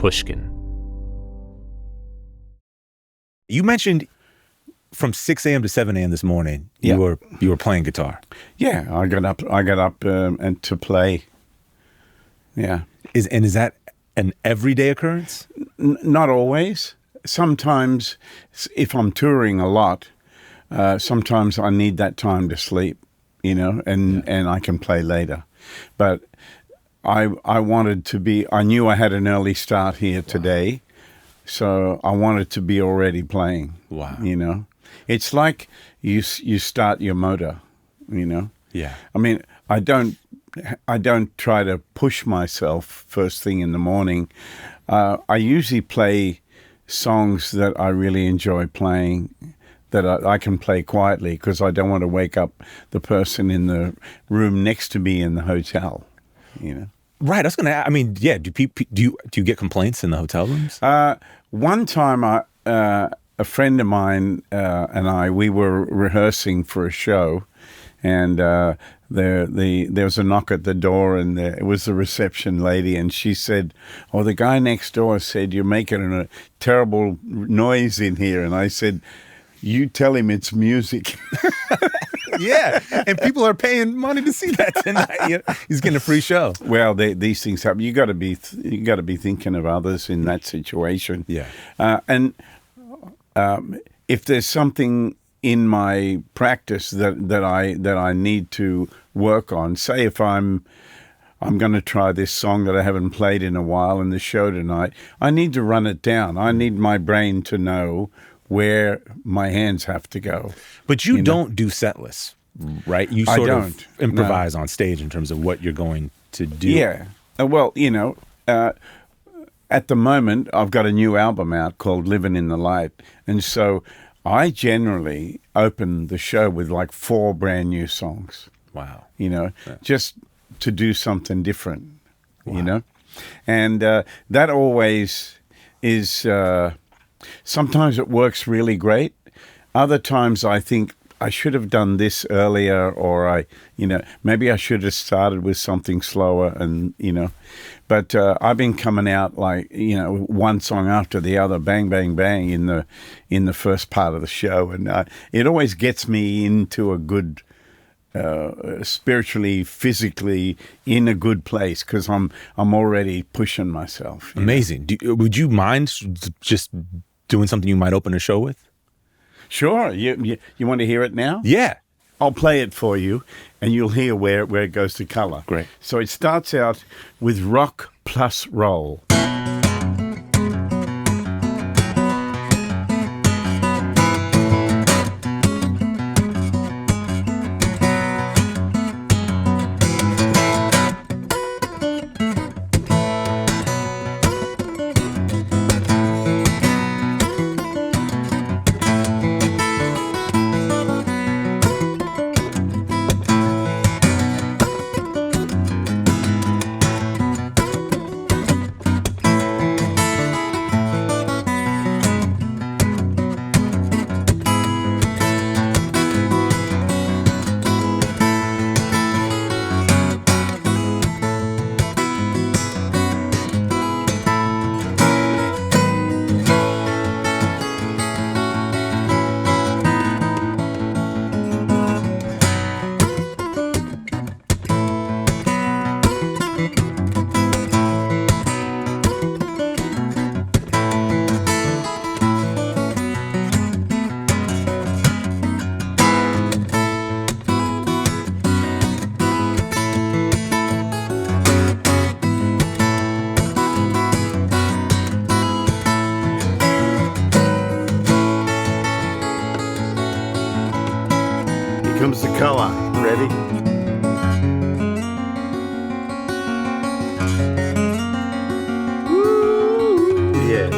Pushkin. You mentioned from 6 a.m. to 7 a.m. this morning, you were playing guitar. Yeah, I got up and to play. Yeah. Is that an everyday occurrence? Not always. Sometimes, if I'm touring a lot, sometimes I need that time to sleep, and I can play later. But I wanted to be. I knew I had an early start here today, so I wanted to be already playing. Wow. It's like you start your motor. Yeah. I mean, I don't try to push myself first thing in the morning. I usually play songs that I really enjoy playing, that I can play quietly, because I don't want to wake up the person in the room next to me in the hotel. Right. I was going to. I mean, yeah. Do you get complaints in the hotel rooms? One time, a friend of mine and we were rehearsing for a show, and there was a knock at the door, and it was the reception lady, and she said, "Oh, the guy next door said you're making a terrible noise in here," and I said, "You tell him it's music." Yeah, and people are paying money to see that tonight. He's getting a free show. Well, these things happen. You got to be thinking of others in that situation. Yeah, and if there's something in my practice that I need to work on, say if I'm going to try this song that I haven't played in a while in the show tonight, I need to run it down. I need my brain to know where my hands have to go. But you don't do set lists, right? You sort of improvise on stage in terms of what you're going to do. Yeah. Well, at the moment, I've got a new album out called Living in the Light. And so I generally open the show with like 4 brand new songs. Wow. Just to do something different, And that always is... sometimes it works really great. Other times I think I should have done this earlier, or maybe I should have started with something slower, and But I've been coming out like one song after the other, bang, bang, bang in the first part of the show, and it always gets me into a good. Spiritually, physically, in a good place, because I'm already pushing myself. Amazing. Would you mind just doing something you might open a show with? Sure. You want to hear it now? Yeah. I'll play it for you, and you'll hear where it goes to color. Great. So it starts out with rock plus roll. Comes the color. Ready? Woo! Yeah.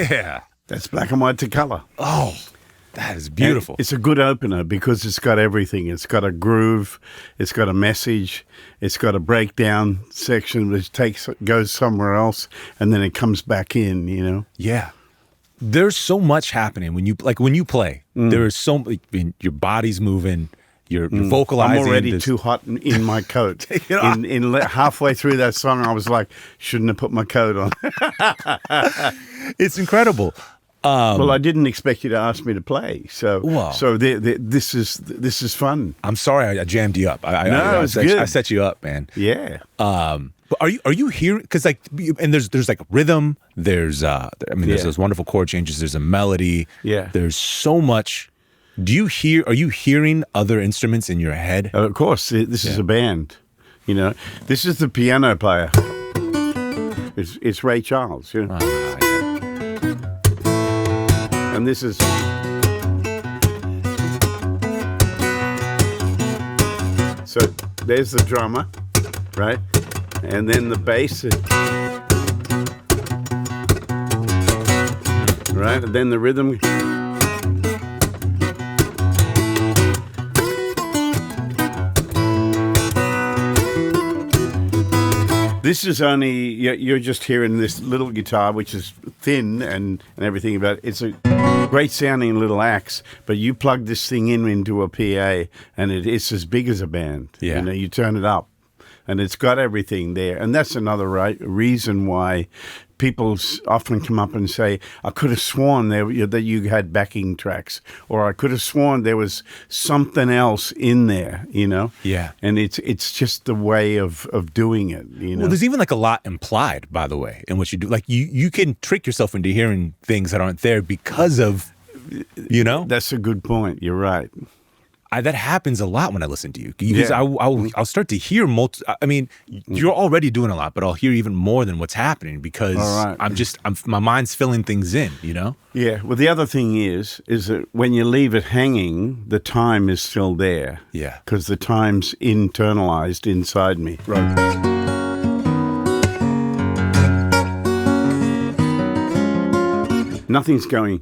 Yeah. That's black and white to color. Oh, that is beautiful. And it's a good opener because it's got everything. It's got a groove. It's got a message. It's got a breakdown section which goes somewhere else, and then it comes back in, you know? Yeah. There's so much happening when you play. There is so your body's moving, you're vocalizing. I'm already too hot in my coat. in halfway through that song, I was like, shouldn't have put my coat on. It's incredible. Well, I didn't expect you to ask me to play, so this is fun. I'm sorry I jammed you up. It's good. I set you up, man. Yeah. But are you hearing? Because like, and there's like rhythm. There's there's those wonderful chord changes. There's a melody. Yeah. There's so much. Are you hearing other instruments in your head? Of course, this is a band. You know, this is the piano player. It's Ray Charles. You know? And this is. So there's the drummer, right? And then the bass, right? And then the rhythm. This is only, you're just hearing this little guitar, which is thin and everything, but it's a great sounding little axe, but you plug this thing into a PA and it's as big as a band. Yeah. You know, you turn it up and it's got everything there. And that's another reason why people often come up and say, I could have sworn that you had backing tracks, or I could have sworn there was something else in there, you know? Yeah. And it's just the way of doing it, you know? Well, there's even like a lot implied, by the way, in what you do. Like you can trick yourself into hearing things that aren't there because of, you know? That's a good point. You're right. That happens a lot when I listen to you, because I'll start to hear I mean, you're already doing a lot, but I'll hear even more than what's happening because my mind's filling things in, you know? Yeah. Well, the other thing is that when you leave it hanging, the time is still there. Yeah. Because the time's internalized inside me. Right. Nothing's going.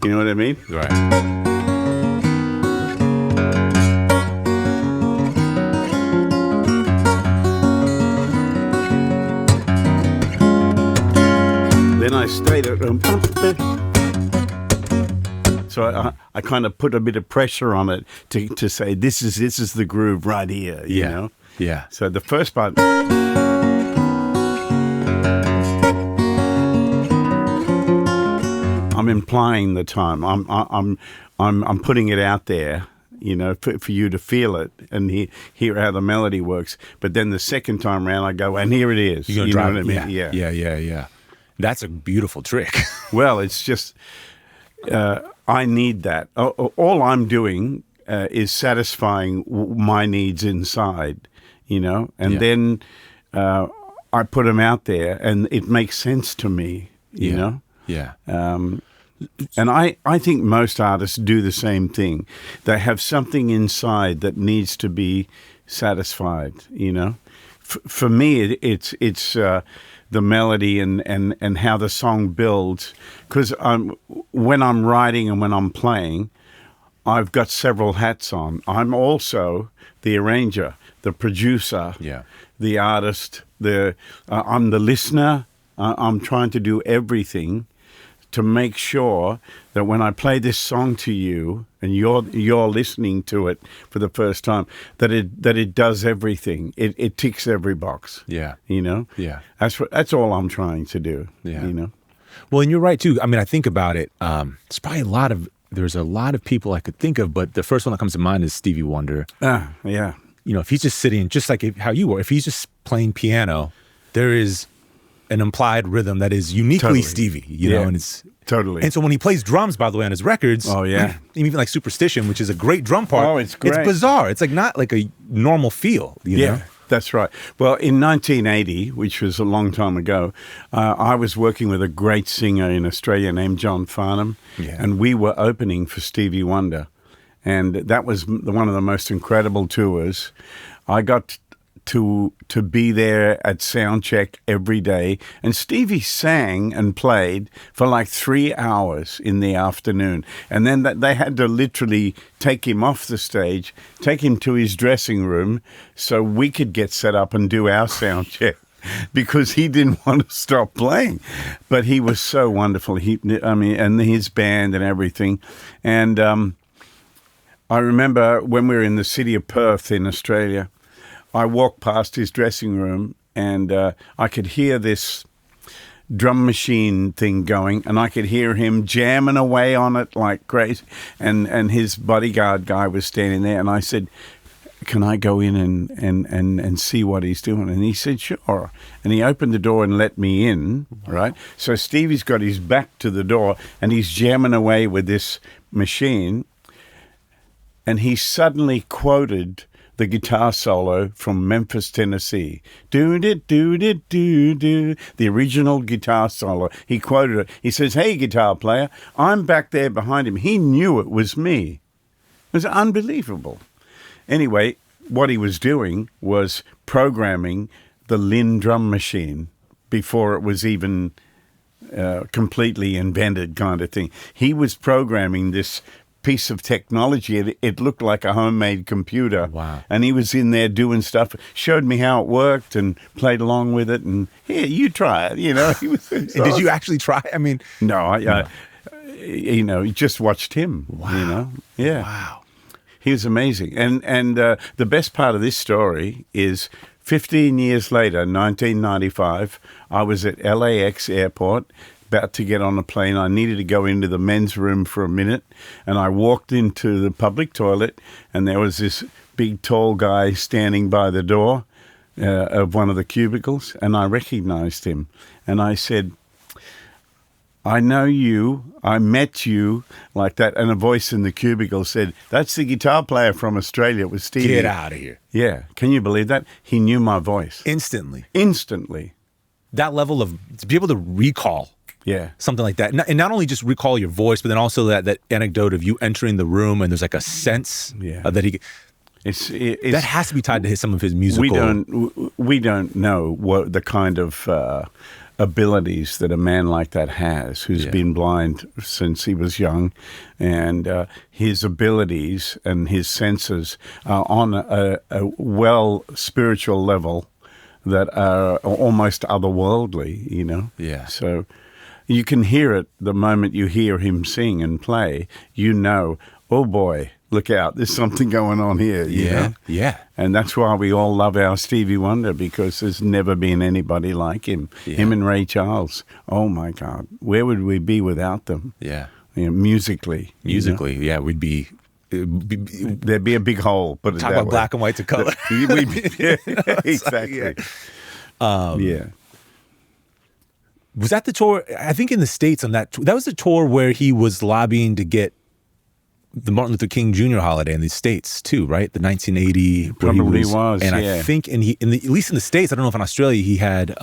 You know what I mean? Right. Then I stayed at so I kind of put a bit of pressure on it to say this is the groove right here. You know? Yeah. So the first part. I'm implying the time. I'm putting it out there, you know, for you to feel it and hear how the melody works. But then the second time around, I go, and here it is. You're gonna know what I mean? Yeah. That's a beautiful trick. Well, it's just I need that. All I'm doing is satisfying my needs inside, you know, and then I put them out there, and it makes sense to me, you know. Yeah. And I think most artists do the same thing. They have something inside that needs to be satisfied, you know. For me, it's the melody and how the song builds. Because when I'm writing and when I'm playing, I've got several hats on. I'm also the arranger, the producer, the artist. I'm the listener. I'm trying to do everything to make sure that when I play this song to you and you're listening to it for the first time, that it does everything. It ticks every box. Yeah. You know? Yeah. That's all I'm trying to do. Yeah. You know? Well, and you're right too. I mean, I think about it. There's a lot of people I could think of, but the first one that comes to mind is Stevie Wonder. Yeah. You know, if he's just sitting, just like how you were, if he's just playing piano, there is an implied rhythm that is uniquely Stevie, you know, and it's totally. And so when he plays drums, by the way, on his records, even like Superstition, which is a great drum part, it's great. It's bizarre. It's like not like a normal feel, you know? That's right. Well, in 1980, which was a long time ago, I was working with a great singer in Australia named John Farnham, and we were opening for Stevie Wonder, and that was one of the most incredible tours. I got to be there at sound check every day. And Stevie sang and played for like 3 hours in the afternoon. And then they had to literally take him off the stage, take him to his dressing room so we could get set up and do our sound check. Because he didn't want to stop playing, but he was so wonderful. And his band and everything. And I remember when we were in the city of Perth in Australia, I walked past his dressing room and I could hear this drum machine thing going, and I could hear him jamming away on it like crazy. And his bodyguard guy was standing there, and I said, can I go in and see what he's doing? And he said, sure. And he opened the door and let me in, right? So Stevie's got his back to the door and he's jamming away with this machine. And he suddenly quoted the guitar solo from Memphis, Tennessee. Do-do-do-do-do-do. The original guitar solo. He quoted it. He says, hey, guitar player, I'm back there behind him. He knew it was me. It was unbelievable. Anyway, what he was doing was programming the LinnDrum machine before it was even completely invented, kind of thing. He was programming this piece of technology. It looked like a homemade computer. Wow. And he was in there doing stuff, showed me how it worked and played along with it. And here, you try it, you know. Did you actually try? I mean, no. Just watched him. Wow. You know, yeah. Wow. He was amazing. And the best part of this story is 15 years later, 1995, I was at LAX airport, about to get on a plane. I needed to go into the men's room for a minute, and I walked into the public toilet, and there was this big, tall guy standing by the door of one of the cubicles, and I recognized him. And I said, I know you, I met you, like that. And a voice in the cubicle said, that's the guitar player from Australia. It was Stevie. Get out of here. Yeah. Can you believe that? He knew my voice. Instantly. That level of, to be able to recall something like that. And not only just recall your voice, but then also that anecdote of you entering the room and there's like a sense that he... that has to be tied to some of his musical... We don't know what the kind of... abilities that a man like that has, who's been blind since he was young, and his abilities and his senses are on a spiritual level that are almost otherworldly, you know? Yeah. So you can hear it the moment you hear him sing and play, you know, oh boy, look out, there's something going on here, you know? Yeah. And that's why we all love our Stevie Wonder, because there's never been anybody like him. Yeah. Him and Ray Charles. Oh, my God. Where would we be without them? Yeah. You know, musically. Musically, you know? Yeah, we'd be... There'd be a big hole. Put it talk that about way. Black and white to color. Exactly. Yeah. Was that the tour? I think in the States on that was the tour where he was lobbying to get the Martin Luther King Jr. holiday in the States too, right? The 1980 probably was, and I think at least in the States, I don't know if in Australia he had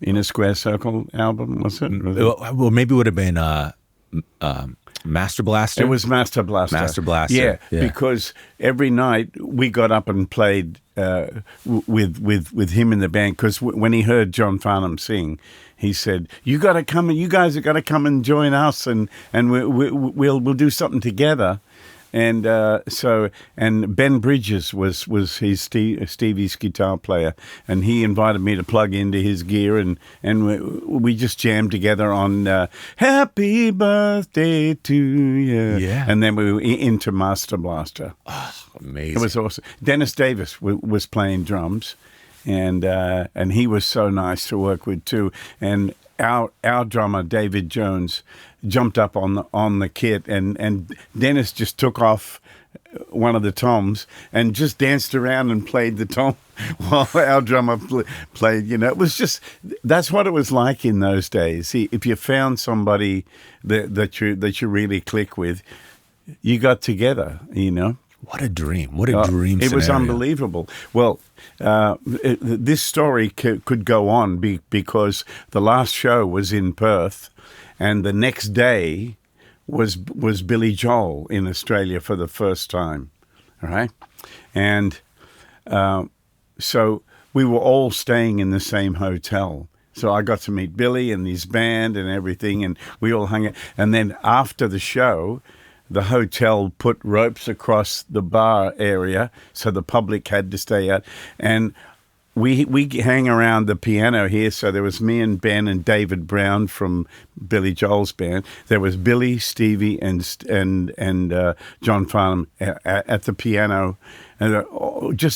In a Square Circle album, was it? Well, maybe it would have been Master Blaster. It was Master Blaster. Master Blaster. Yeah, because every night we got up and played with him in the band. Because when he heard John Farnham sing, he said, "You got to come. You guys have got to come and join us, and we'll do something together." And and Ben Bridges was his Stevie's guitar player, and he invited me to plug into his gear, and we just jammed together on "Happy Birthday to You." Yeah, and then we were into Master Blaster. Oh, amazing! It was awesome. Dennis Davis was playing drums, and he was so nice to work with too. And our drummer David Jones jumped up on the kit, and Dennis just took off one of the toms and just danced around and played the tom while our drummer played. You know, it was just, that's what it was like in those days. See, if you found somebody that you really click with, you got together. You know. What a dream! What a dream! It was unbelievable. Well, this story could go on because the last show was in Perth, and the next day was Billy Joel in Australia for the first time, all right? And so we were all staying in the same hotel. So I got to meet Billy and his band and everything, and we all hung out. And then after the show, the hotel put ropes across the bar area, so the public had to stay out. And we hang around the piano here. So there was me and Ben and David Brown from Billy Joel's band. There was Billy, Stevie, and John Farnham at the piano. And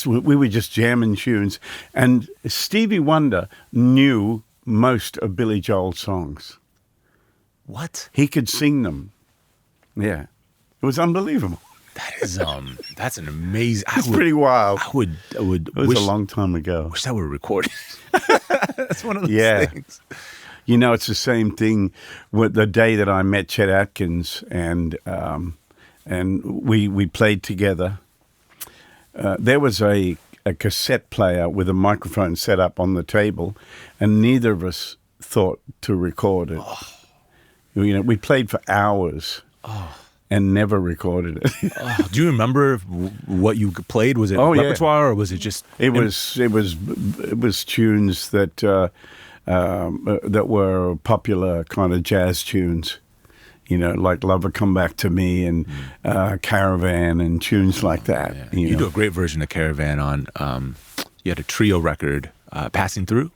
we were just jamming tunes. And Stevie Wonder knew most of Billy Joel's songs. What? He could sing them. Yeah. It was unbelievable. That is that's an amazing. It's pretty wild. I would. It was a long time ago. Wish that were recorded. That's one of those things. You know, it's the same thing with the day that I met Chet Atkins, and we played together. There was a cassette player with a microphone set up on the table, and neither of us thought to record it. Oh. You know, we played for hours. Oh. And never recorded it. Do you remember what you played? Was it repertoire or was it just? It was tunes that were popular kind of jazz tunes, you know, like "Lover Come Back to Me" and "Caravan" and tunes like that. Yeah. You do a great version of "Caravan" on. You had a trio record, "Passing Through,"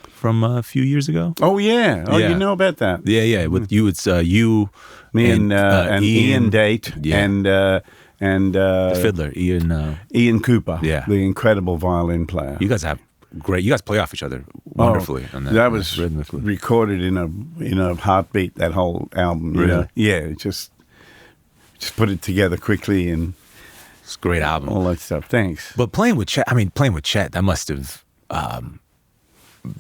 from a few years ago. Oh yeah, you know about that? Yeah. With you, it's you. Me and Ian Date and the fiddler Ian Cooper, the incredible violin player. You guys play off each other wonderfully. On that was recorded in a heartbeat. That whole album, really? You know? Yeah, just put it together quickly, and it's a great album. All that stuff. Thanks. But playing with Chet, that must have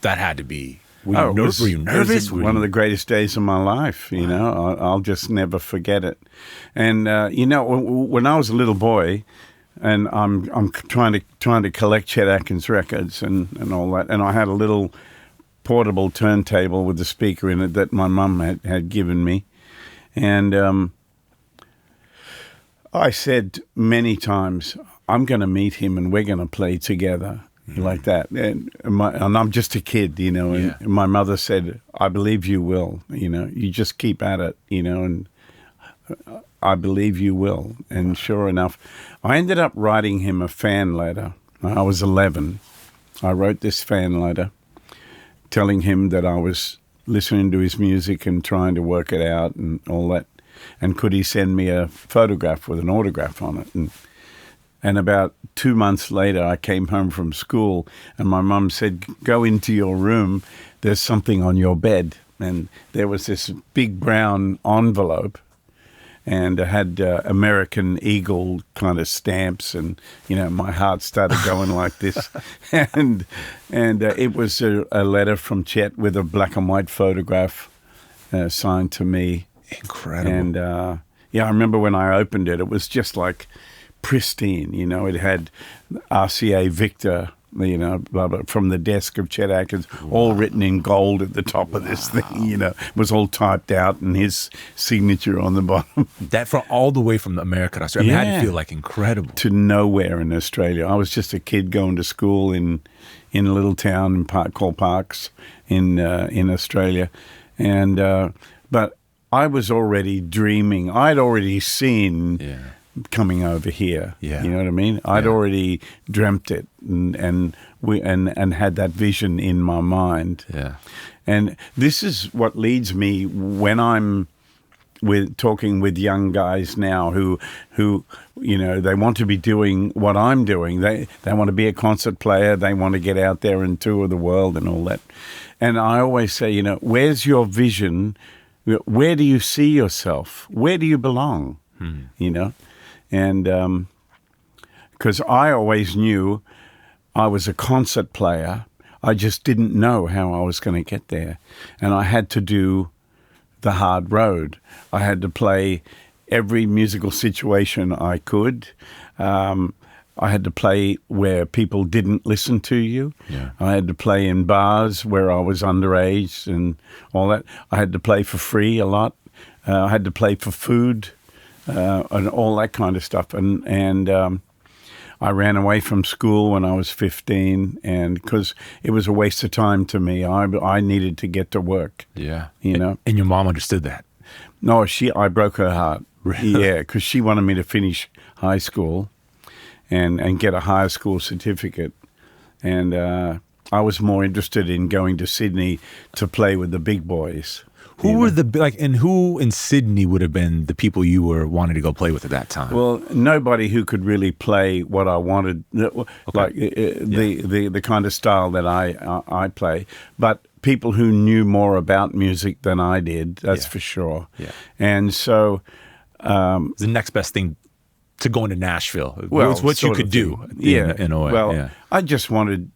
that had to be. Were you nervous? One of the greatest days of my life, you know. I'll just never forget it. And you know, when I was a little boy, and I'm trying to collect Chet Atkins records and all that, and I had a little portable turntable with a speaker in it that my mum had given me, and I said many times, I'm going to meet him and we're going to play together. Like that, and I'm just a kid, you know. And my mother said, "I believe you will. You know, you just keep at it, you know." And I believe you will. And sure enough, I ended up writing him a fan letter. I was 11. I wrote this fan letter, telling him that I was listening to his music and trying to work it out and all that. And could he send me a photograph with an autograph on it? And about 2 months later, I came home from school, and my mum said, "Go into your room. There's something on your bed." And there was this big brown envelope, and it had American Eagle kind of stamps, and you know, my heart started going like this. And it was a letter from Chet with a black and white photograph signed to me. Incredible. And I remember when I opened it, it was just like pristine, you know. It had RCA Victor, you know, blah, blah, from the desk of Chet Atkins, all written in gold at the top of this thing, you know. It was all typed out and his signature on the bottom. That from all the way from America to Australia. I mean, it had to feel like incredible. To nowhere in Australia. I was just a kid going to school in a little town called Parkes in Australia. And but I was already dreaming. I'd already seen coming over here. You know what I mean? I'd already dreamt it and had that vision in my mind. And this is what leads me when I'm talking with young guys now who you know, they want to be doing what I'm doing. They want to be a concert player. They want to get out there and tour the world and all that. And I always say, you know, where's your vision? Where do you see yourself? Where do you belong? You know? And because I always knew I was a concert player, I just didn't know how I was going to get there. And I had to do the hard road. I had to play every musical situation I could. I had to play where people didn't listen to you. I had to play in bars where I was underage and all that. I had to play for free a lot. I had to play for food. and all that kind of stuff. And I ran away from school when I was 15, and because it was a waste of time to me. I needed to get to work. Yeah. You know? And your mom understood that? No, I broke her heart. Really? Yeah, because she wanted me to finish high school and get a higher school certificate. And I was more interested in going to Sydney to play with the big boys. Who were and who in Sydney would have been the people you were wanting to go play with at that time? Well, nobody who could really play what I wanted, like the kind of style that I play, but people who knew more about music than I did, that's for sure. Yeah. And so the next best thing to going to Nashville. Well, it's what you could do. In a way. Well, I just wanted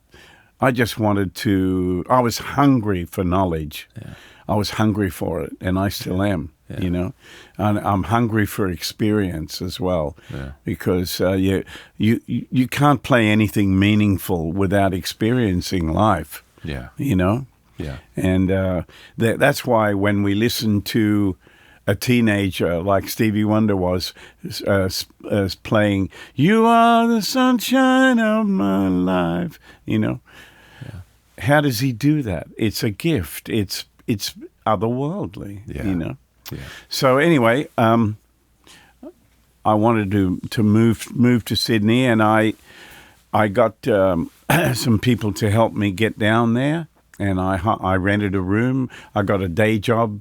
to. I was hungry for knowledge. Yeah. I was hungry for it, and I still am. Yeah. You know, and I'm hungry for experience as well, because you can't play anything meaningful without experiencing life. Yeah. You know. Yeah. And that's why when we listen to a teenager like Stevie Wonder was playing, "You are the sunshine of my life," you know. Yeah. How does he do that? It's a gift. It's otherworldly, you know. Yeah. So anyway, I wanted to move to Sydney, and I got some people to help me get down there, and I rented a room. I got a day job.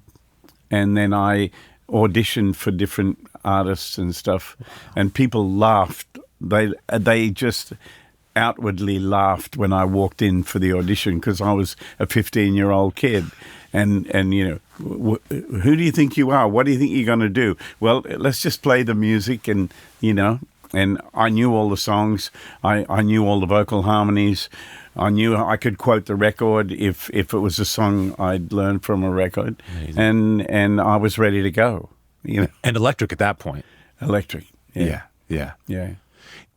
And then I auditioned for different artists and stuff, and people laughed. They just outwardly laughed when I walked in for the audition, because I was a 15-year-old kid. And you know, who do you think you are? What do you think you're going to do? Well, let's just play the music, and you know. And I knew all the songs. I knew all the vocal harmonies. I knew I could quote the record if it was a song I'd learned from a record. Amazing. And I was ready to go. You know. And electric at that point. Electric. Yeah.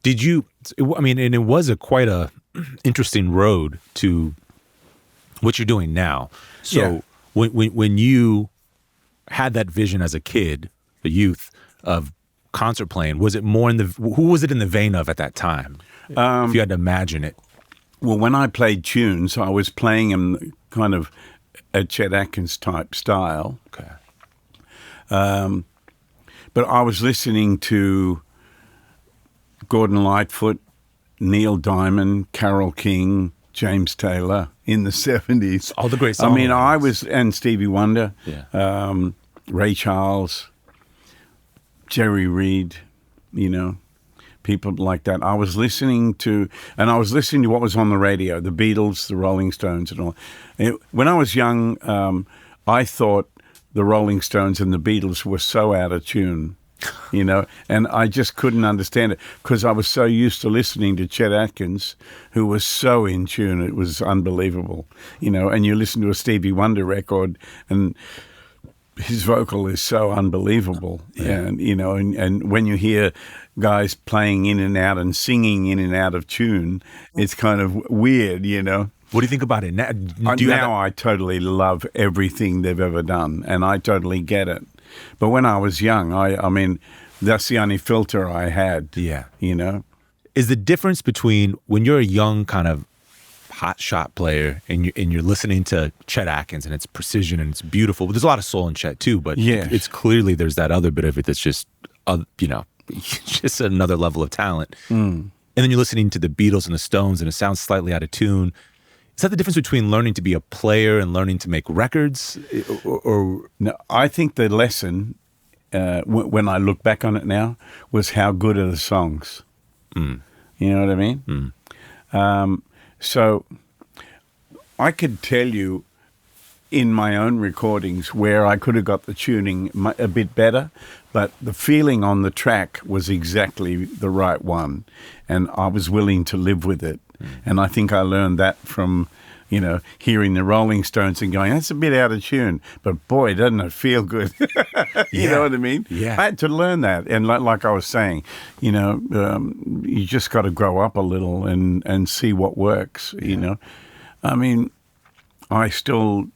Did you? I mean, and it was quite a interesting road to what you're doing now. So when you had that vision as a kid, a youth, of concert playing, was it more who was it in the vein of at that time? If you had to imagine it. Well, when I played tunes, I was playing them kind of a Chet Atkins type style. Okay. But I was listening to Gordon Lightfoot, Neil Diamond, Carole King, James Taylor in the 70s. All the great songs. I mean, and Stevie Wonder, Ray Charles, Jerry Reed, you know. People like that. I was listening to what was on the radio, the Beatles, the Rolling Stones, and all. When I was young, I thought the Rolling Stones and the Beatles were so out of tune, you know, and I just couldn't understand it, because I was so used to listening to Chet Atkins, who was so in tune. It was unbelievable, you know. And you listen to a Stevie Wonder record, and his vocal is so unbelievable. And you know, and when you hear guys playing in and out and singing in and out of tune, it's kind of weird, you know. What do you think about it now? I totally love everything they've ever done, and I totally get it. But when I was young, I mean, that's the only filter I had. Yeah, you know. Is the difference between when you're a young kind of hot shot player and you're listening to Chet Atkins, and it's precision and it's beautiful, but there's a lot of soul in Chet too, but it's clearly there's that other bit of it that's just you know, just another level of talent. And then you're listening to the Beatles and the Stones, and it sounds slightly out of tune. Is that the difference between learning to be a player and learning to make records? Or no, I think the lesson, when I look back on it now, was how good are the songs. You know what I mean? So I could tell you in my own recordings where I could have got the tuning a bit better, but the feeling on the track was exactly the right one, and I was willing to live with it. And I think I learned that from, you know, hearing the Rolling Stones and going, that's a bit out of tune, but boy, doesn't it feel good. You know what I mean? Yeah. I had to learn that. And like I was saying, you know, you just got to grow up a little and see what works, you know. I mean, I still,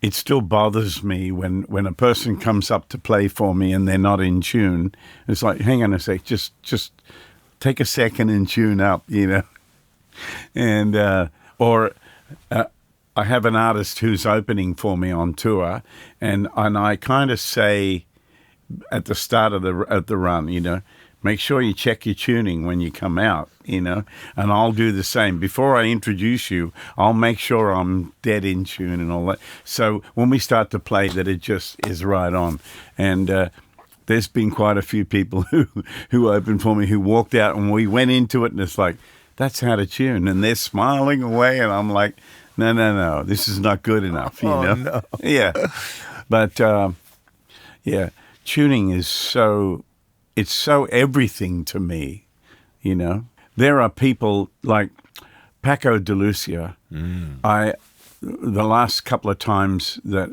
it still bothers me when a person comes up to play for me and they're not in tune. It's like, hang on a sec, just take a second and tune up, you know. And I have an artist who's opening for me on tour, and I kind of say at the start of the run, you know, make sure you check your tuning when you come out, you know, and I'll do the same. Before I introduce you, I'll make sure I'm dead in tune and all that. So when we start to play, that it just is right on. And there's been quite a few people who opened for me who walked out and we went into it and it's like, that's how to tune. And they're smiling away and I'm like, no, this is not good enough, you know? No. Yeah. But, yeah, tuning is so... It's so everything to me, you know. There are people like Paco de Lucia. The last couple of times that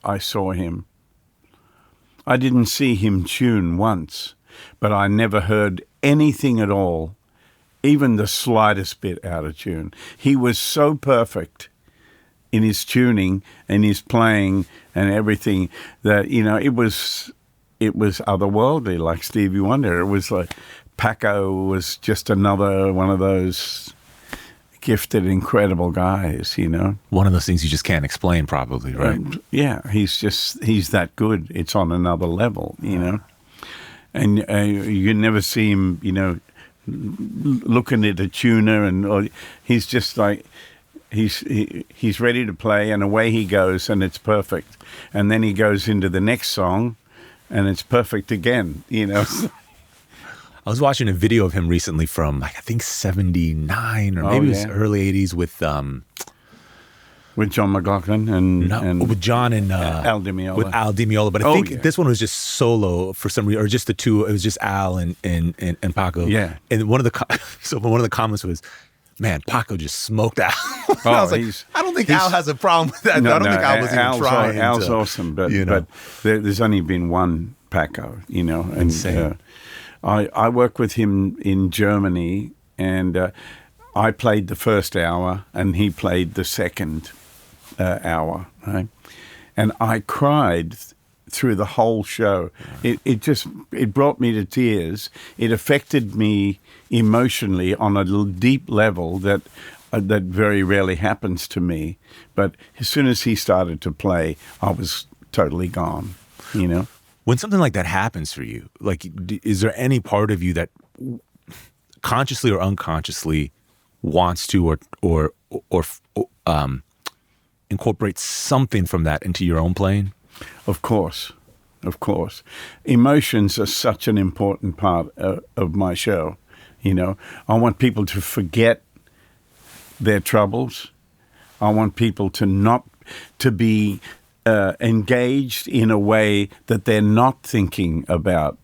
I saw him, I didn't see him tune once, but I never heard anything at all, even the slightest bit out of tune. He was so perfect in his tuning and his playing and everything that, you know, it was otherworldly, like Stevie Wonder. It was like Paco was just another one of those gifted, incredible guys, you know. One of those things you just can't explain, probably, right? Yeah, he's that good. It's on another level, you know. And you never see him, you know, looking at a tuner, or he's just like he's ready to play, and away he goes, and it's perfect. And then he goes into the next song. And it's perfect again, you know. I was watching a video of him recently from, like, I think 79 or maybe it was early 80s with John McLaughlin and with John and Al Di Meola. With Al Di Meola, but I think this one was just solo for some reason, or just the two. It was just Al and Paco. Yeah. And one of the comments was, man, Paco just smoked Al. I was like, I don't think Al has a problem with that. No, I don't think Al was even trying. Al's awesome, but there's only been one Paco, you know. And insane. I worked with him in Germany, and I played the first hour, and he played the second hour, right? And I cried through the whole show. It brought me to tears. It affected me emotionally on a deep level that very rarely happens to me. But as soon as he started to play, I was totally gone, you know. When something like that happens for you, like, is there any part of you that consciously or unconsciously wants to or incorporate something from that into your own playing? Of course. Emotions are such an important part of my show. You know, I want people to forget their troubles. I want people to be engaged in a way that they're not thinking about,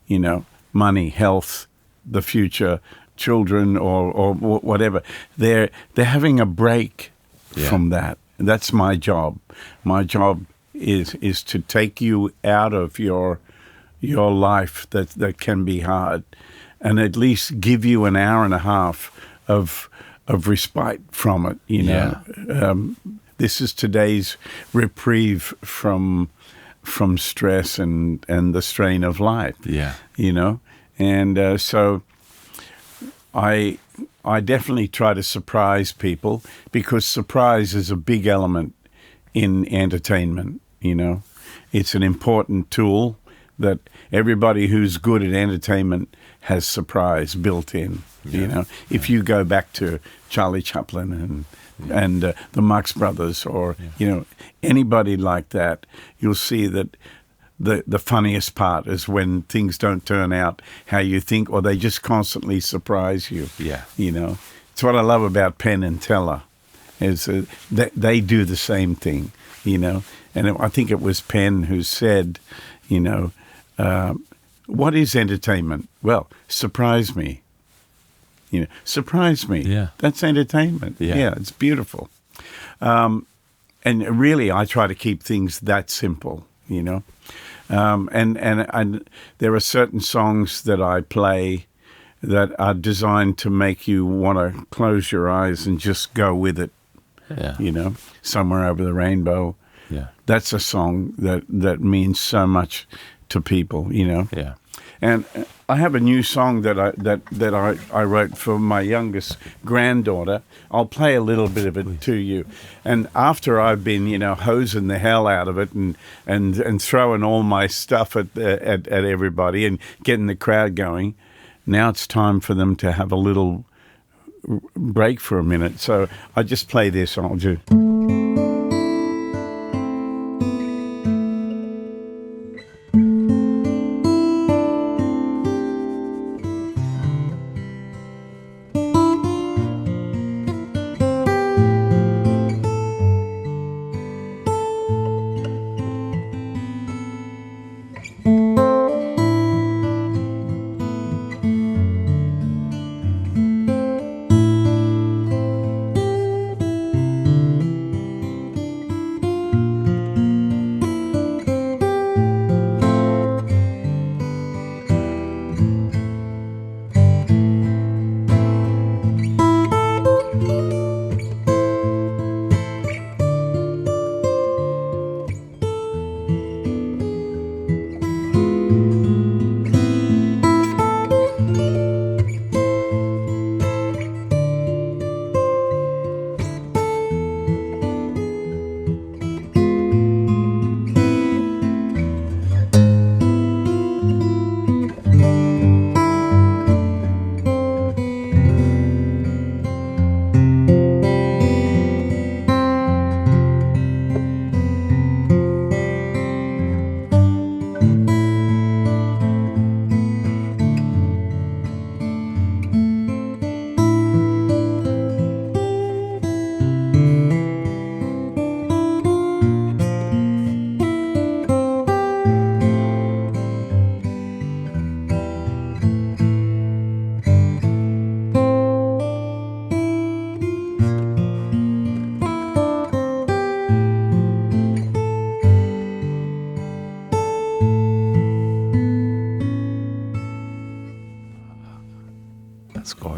you know, money, health, the future, children, or whatever. They're having a break from that. That's my job. My job is to take you out of your life that can be hard, and at least give you an hour and a half of respite from it. You know, this is today's reprieve from stress and the strain of life. Yeah, you know, and so I definitely try to surprise people, because surprise is a big element in entertainment. You know, it's an important tool that everybody who's good at entertainment has surprise built in. You know, if you go back to Charlie Chaplin and the Marx Brothers, or you know, anybody like that, you'll see that the funniest part is when things don't turn out how you think, or they just constantly surprise you. Yeah, you know, it's what I love about Penn and Teller, is that they do the same thing. You know, and I think it was Penn who said, you know, what is entertainment? Well, surprise me. You know, surprise me. Yeah. That's entertainment. Yeah, it's beautiful. And really, I try to keep things that simple, you know. And there are certain songs that I play that are designed to make you want to close your eyes and just go with it. Yeah. You know, Somewhere Over the Rainbow, that's a song that means so much to people, you know. Yeah. And I have a new song that I wrote for my youngest granddaughter. I'll play a little bit of it to you. And after I've been, you know, hosing the hell out of it and throwing all my stuff at everybody and getting the crowd going, now it's time for them to have a little break for a minute. So I just play this and I'll do.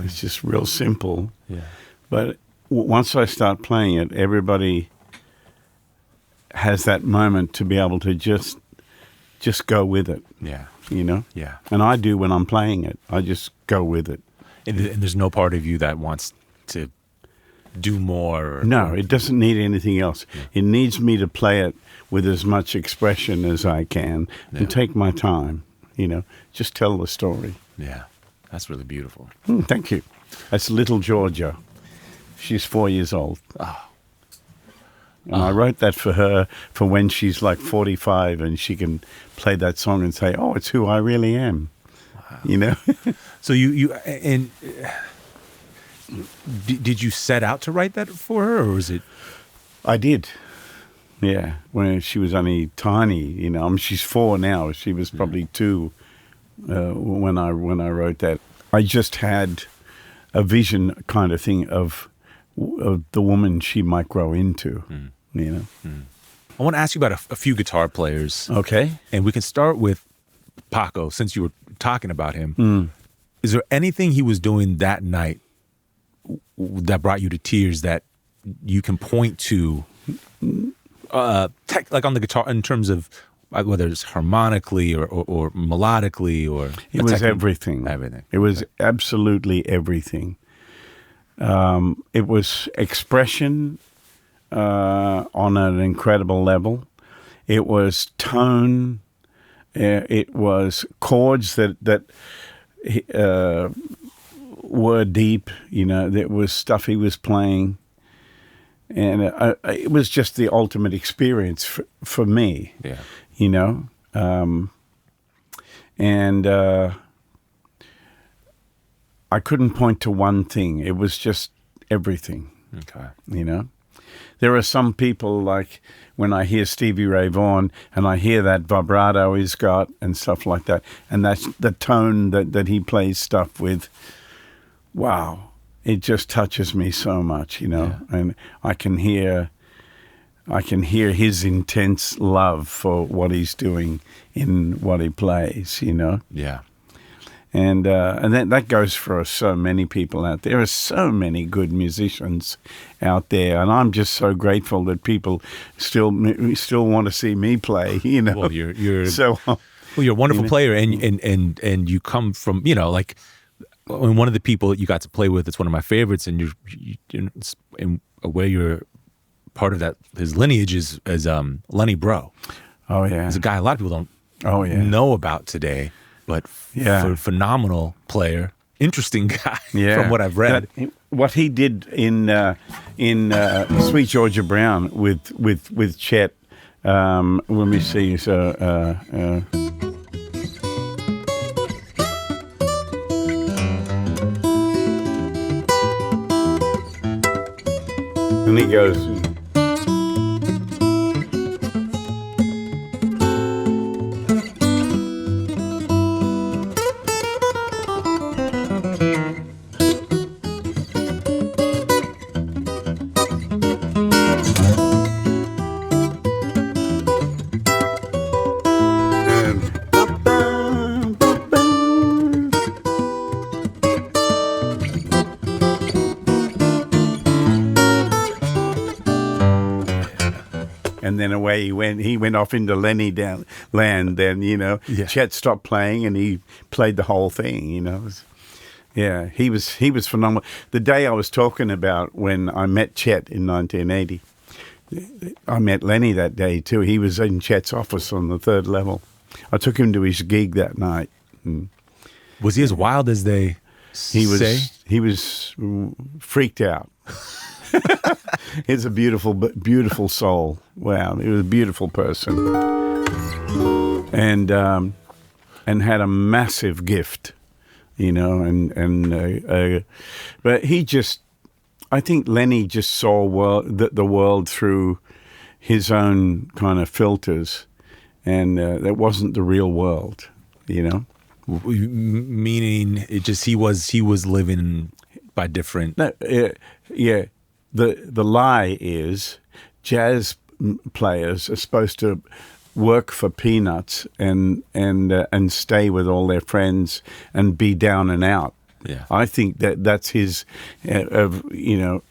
It's just real simple. Yeah. But once I start playing it, everybody has that moment to be able to just go with it. Yeah. You know? Yeah. And I do when I'm playing it. I just go with it. And there's no part of you that wants to do more? No, it doesn't need anything else. Yeah. It needs me to play it with as much expression as I can and take my time, you know, just tell the story. Yeah. That's really beautiful. Thank you. That's little Georgia. She's 4 years old. Oh. And I wrote that for her for when she's like 45 and she can play that song and say, oh, it's who I really am. Wow. You know? So did you set out to write that for her, or was it? I did. Yeah. When she was only tiny, you know. I mean, she's 4 now. She was probably 2 when I wrote that. I just had a vision kind of thing of the woman she might grow into, you know. I want to ask you about a few guitar players. Okay. And we can start with Paco, since you were talking about him. Is there anything he was doing that night that brought you to tears that you can point to, like on the guitar, in terms of whether it's harmonically or melodically or... It was everything. Everything. It was absolutely everything. It was expression on an incredible level. It was tone. It was chords that were deep. You know, there was stuff he was playing. And it was just the ultimate experience for me. Yeah. You know, and I couldn't point to one thing. It was just everything. Okay. You know, there are some people, like when I hear Stevie Ray Vaughan and I hear that vibrato he's got and stuff like that, and that's the tone that he plays stuff with. Wow, it just touches me so much, you know, and I can hear his intense love for what he's doing in what he plays, you know? Yeah. And that goes for so many people out there. There are so many good musicians out there, and I'm just so grateful that people still want to see me play. You know, well, you're so you're a wonderful player, and you come from, you know, like, one of the people that you got to play with. It's one of my favorites, and and where you're part of that, his lineage is Lenny Bro. Oh yeah, he's a guy a lot of people don't know about today. But phenomenal player, interesting guy from what I've read. What he did in Sweet Georgia Brown with Chet. Let me see. And he goes. And then away he went. He went off into Lenny down land. Then, you know, Chet stopped playing, and he played the whole thing. You know, he was phenomenal. The day I was talking about when I met Chet in 1980, I met Lenny that day too. He was in Chet's office on the 3rd level. I took him to his gig that night. Was he as wild as they say? He was freaked out. He's a beautiful soul. Wow, he was a beautiful person, and had a massive gift, you know. But I think Lenny just saw the world through his own kind of filters, and that wasn't the real world, you know. Meaning, it just he was living by different. No, yeah. The lie is jazz players are supposed to work for peanuts and stay with all their friends and be down and out. Yeah, I think that's his. You know,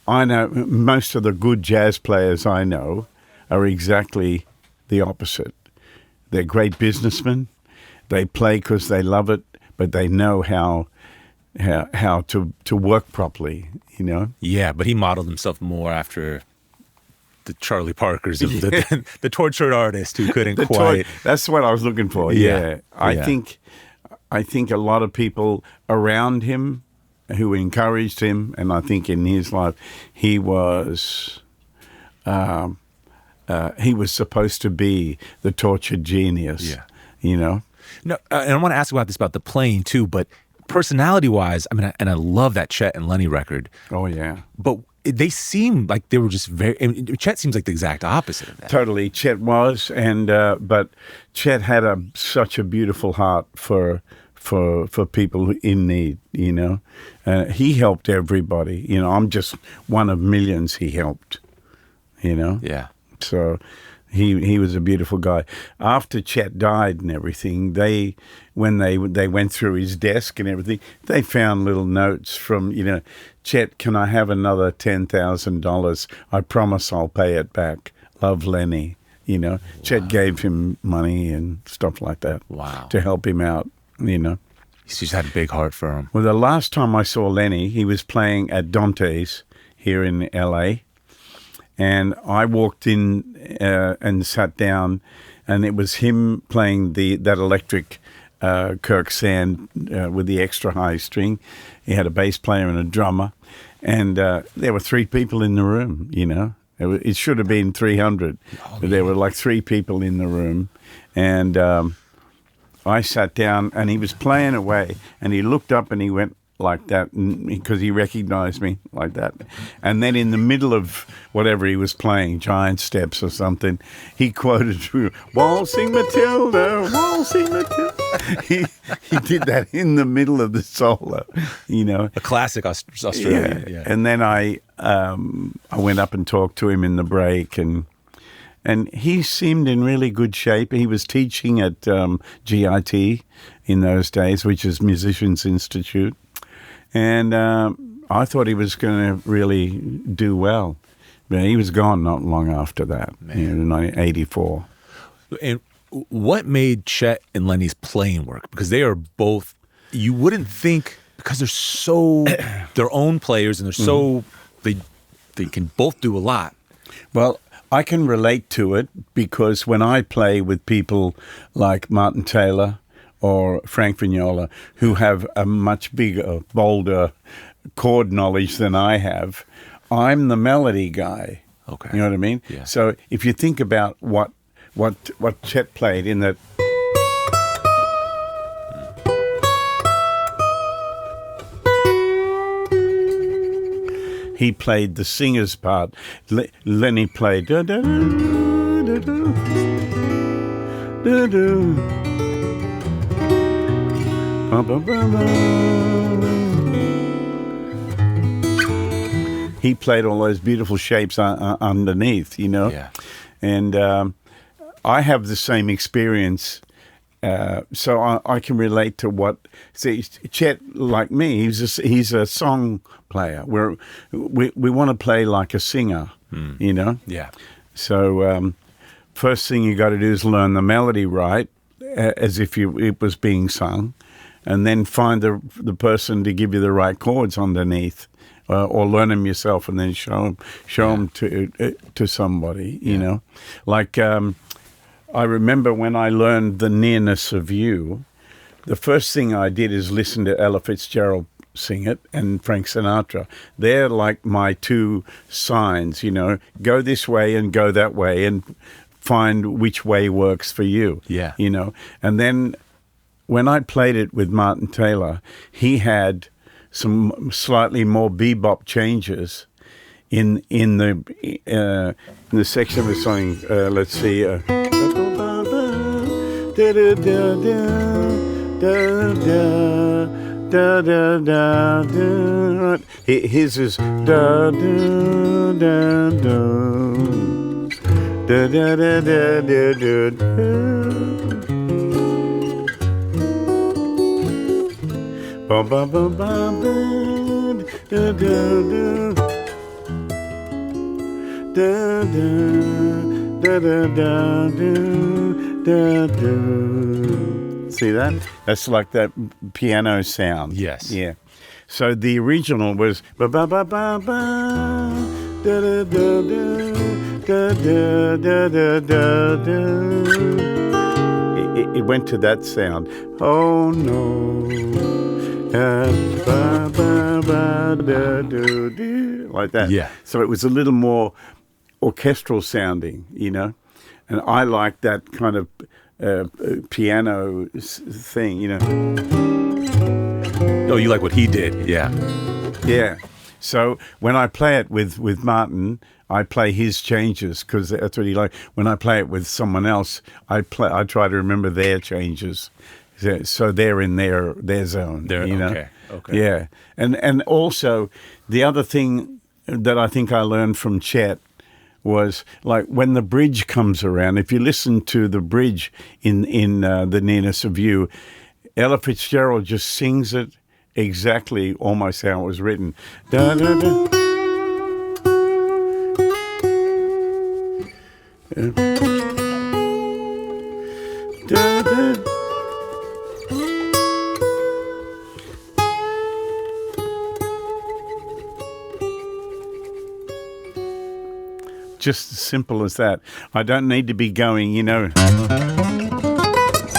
I know most of the good jazz players I know are exactly the opposite. They're great businessmen. They play because they love it, but they know how to work properly, you know? Yeah, but he modeled himself more after the Charlie Parkers of the tortured artist who couldn't quite. That's what I was looking for. Yeah. I think a lot of people around him who encouraged him, and I think in his life he was supposed to be the tortured genius. Yeah, you know. No, and I want to ask about this, about the playing too, but personality-wise, I mean, and I love that Chet and Lenny record. Oh yeah, but they seem like they were just very. I mean, Chet seems like the exact opposite of that. Totally, Chet was, and but Chet had such a beautiful heart for people in need. You know, he helped everybody. You know, I'm just one of millions he helped. You know. Yeah. So. He was a beautiful guy. After Chet died and everything, when they went through his desk and everything, they found little notes from, you know, Chet, can I have another $10,000? I promise I'll pay it back. Love, Lenny. You know, wow. Chet gave him money and stuff like that. Wow. To help him out, you know. He just had a big heart for him. Well, the last time I saw Lenny, he was playing at Dante's here in L.A., and I walked in and sat down, and it was him playing that electric Kirk Sand with the extra high string. He had a bass player and a drummer, and there were 3 people in the room, you know. It should have been 300. But there were like 3 people in the room, and I sat down, and he was playing away, and he looked up and he went like that, because he recognized me like that. And then in the middle of whatever he was playing, Giant Steps or something, he quoted Waltzing Matilda, Waltzing Matilda. He did that in the middle of the solo, you know. A classic Australian. Yeah. And then I went up and talked to him in the break, and he seemed in really good shape. He was teaching at GIT in those days, which is Musicians Institute. And I thought he was going to really do well. But he was gone not long after that, in 1984. And what made Chet and Lenny's playing work? Because they are both, you wouldn't think, because they're so their own players and they're so, they can both do a lot. Well, I can relate to it because when I play with people like Martin Taylor or Frank Vignola, who have a much bigger, bolder chord knowledge than I have, I'm the melody guy. Okay. You know what I mean? Yeah. So if you think about what Chet played in that, he played the singer's part. Lenny played da da da da da da. Ba, ba, ba, ba. He played all those beautiful shapes underneath, you know. Yeah. And I have the same experience, so I can relate to what. See, Chet, like me, he's a song player. We want to play like a singer, you know. Yeah. So first thing you got to do is learn the melody right, as if it was being sung, and then find the person to give you the right chords underneath. Or learn them yourself and then show them to somebody, you know. Like I remember when I learned The Nearness of You, the first thing I did is listen to Ella Fitzgerald sing it and Frank Sinatra. They're like my two signs, you know. Go this way and go that way and find which way works for you, you know. And then when I played it with Martin Taylor, he had some slightly more bebop changes in the section of the song. Let's see. His is da da da da da da da da da. Ba ba ba ba ba da da da da da da da da da. See that? That's like that piano sound. Yes. Yeah. So the original was ba ba ba ba ba da da da da da da da da da. It went to that sound. Oh no. Like that. Yeah. So it was a little more orchestral sounding, you know, and I like that kind of piano thing, you know. Oh, you like what he did? Yeah. Yeah. So when I play it with Martin, I play his changes because that's what he liked. When I play it with someone else, I try to remember their changes. So they're in their zone, you know? Okay. Yeah. And also, the other thing that I think I learned from Chet was, like, when the bridge comes around, if you listen to the bridge in The Nearness of You, Ella Fitzgerald just sings it exactly almost how it was written. Da, da, da. Da, da. Just as simple as that. I don't need to be going, you know,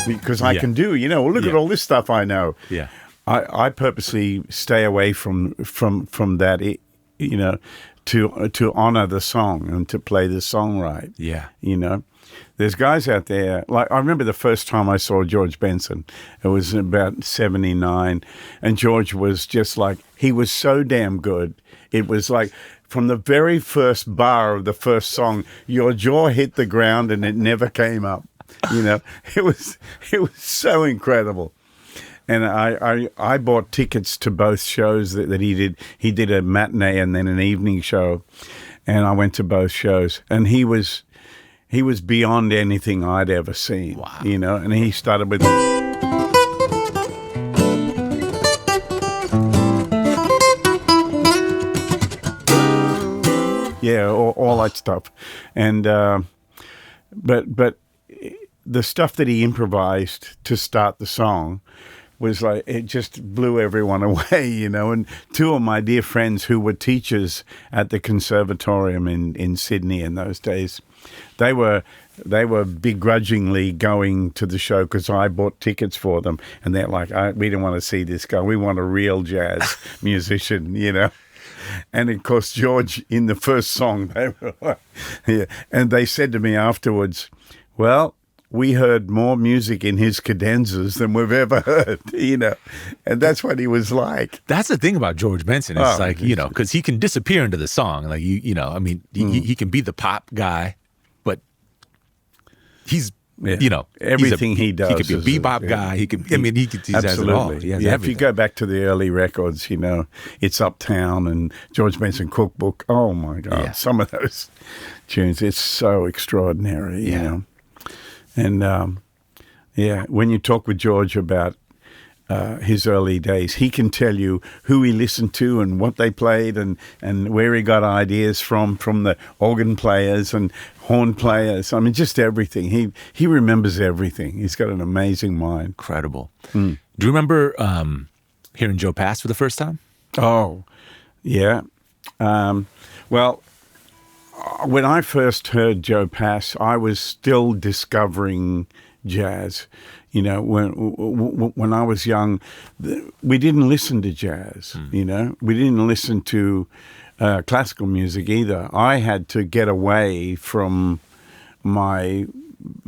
because I can do, you know, look at all this stuff I know. Yeah. I purposely stay away from that, you know, to honor the song and to play the song right. Yeah. You know, there's guys out there, like, I remember the first time I saw George Benson. It was about 79, and George was just like, he was so damn good. It was like, from the very first bar of the first song, your jaw hit the ground and it never came up. You know, it was so incredible. And I bought tickets to both shows that he did. He did a matinee and then an evening show, and I went to both shows. And he was beyond anything I'd ever seen. Wow. You know, and he started with. Yeah, all that stuff. And but the stuff that he improvised to start the song was like, it just blew everyone away, you know. And two of my dear friends who were teachers at the conservatorium in Sydney in those days, they were begrudgingly going to the show because I bought tickets for them, and they're like, we don't want to see this guy. We want a real jazz musician, you know. And of course, George, in the first song, they were like, yeah, and they said to me afterwards, well, we heard more music in his cadenzas than we've ever heard, you know, and that's what he was like. That's the thing about George Benson. It's like, you know, because he can disappear into the song. Like, you know, I mean, he can be the pop guy, but he's, you know, everything he does. He could be a bebop guy. He could, I mean, he has it all. He has if you go back to the early records, you know, It's Uptown and George Benson Cookbook. Oh my God, some of those tunes, it's so extraordinary, you know. And, when you talk with George about his early days, he can tell you who he listened to and what they played and where he got ideas from the organ players and horn players. I mean, just everything. He remembers everything. He's got an amazing mind. Incredible. Do you remember hearing Joe Pass for the first time? Oh, yeah. Well, when I first heard Joe Pass, I was still discovering jazz. You know, when I was young, we didn't listen to jazz, you know. We didn't listen to classical music either. I had to get away from my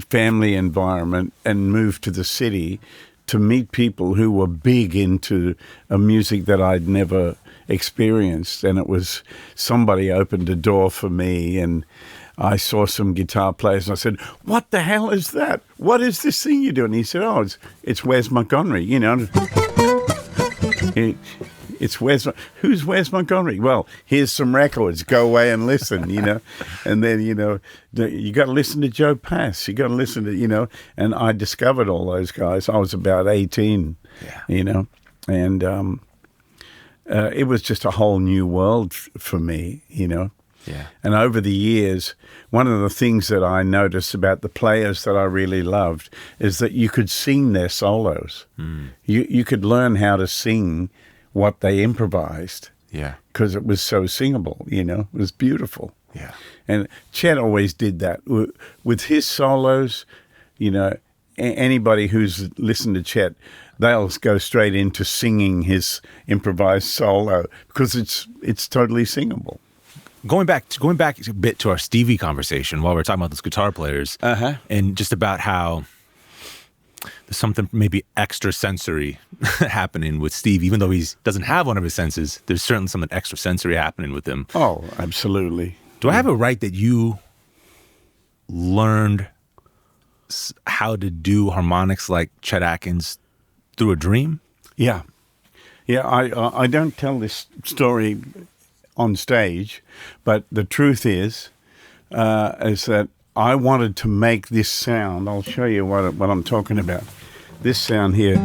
family environment and move to the city to meet people who were big into a music that I'd never experienced. And it was somebody opened a door for me, and I saw some guitar players, and I said, what the hell is that? What is this thing you do? And he said, oh, it's Wes Montgomery, you know. It's who's Wes Montgomery? Well, here's some records. Go away and listen, you know. And then, you know, you got to listen to Joe Pass. You got to listen to, you know. And I discovered all those guys. I was about 18, you know. And it was just a whole new world for me, you know. Yeah. And over the years, one of the things that I noticed about the players that I really loved is that you could sing their solos. You could learn how to sing what they improvised. Yeah. Because it was so singable, you know. It was beautiful. Yeah. And Chet always did that. With his solos, you know, anybody who's listened to Chet, they'll go straight into singing his improvised solo because it's totally singable. Going back a bit to our Stevie conversation while we're talking about those guitar players, and just about how there's something maybe extra sensory happening with Steve, even though he doesn't have one of his senses. There's certainly something extra sensory happening with him. Oh, absolutely. Do I have it right that you learned how to do harmonics like Chet Atkins through a dream? Yeah. I don't tell this story on stage, but the truth is that I wanted to make this sound. I'll show you what I'm talking about. This sound here.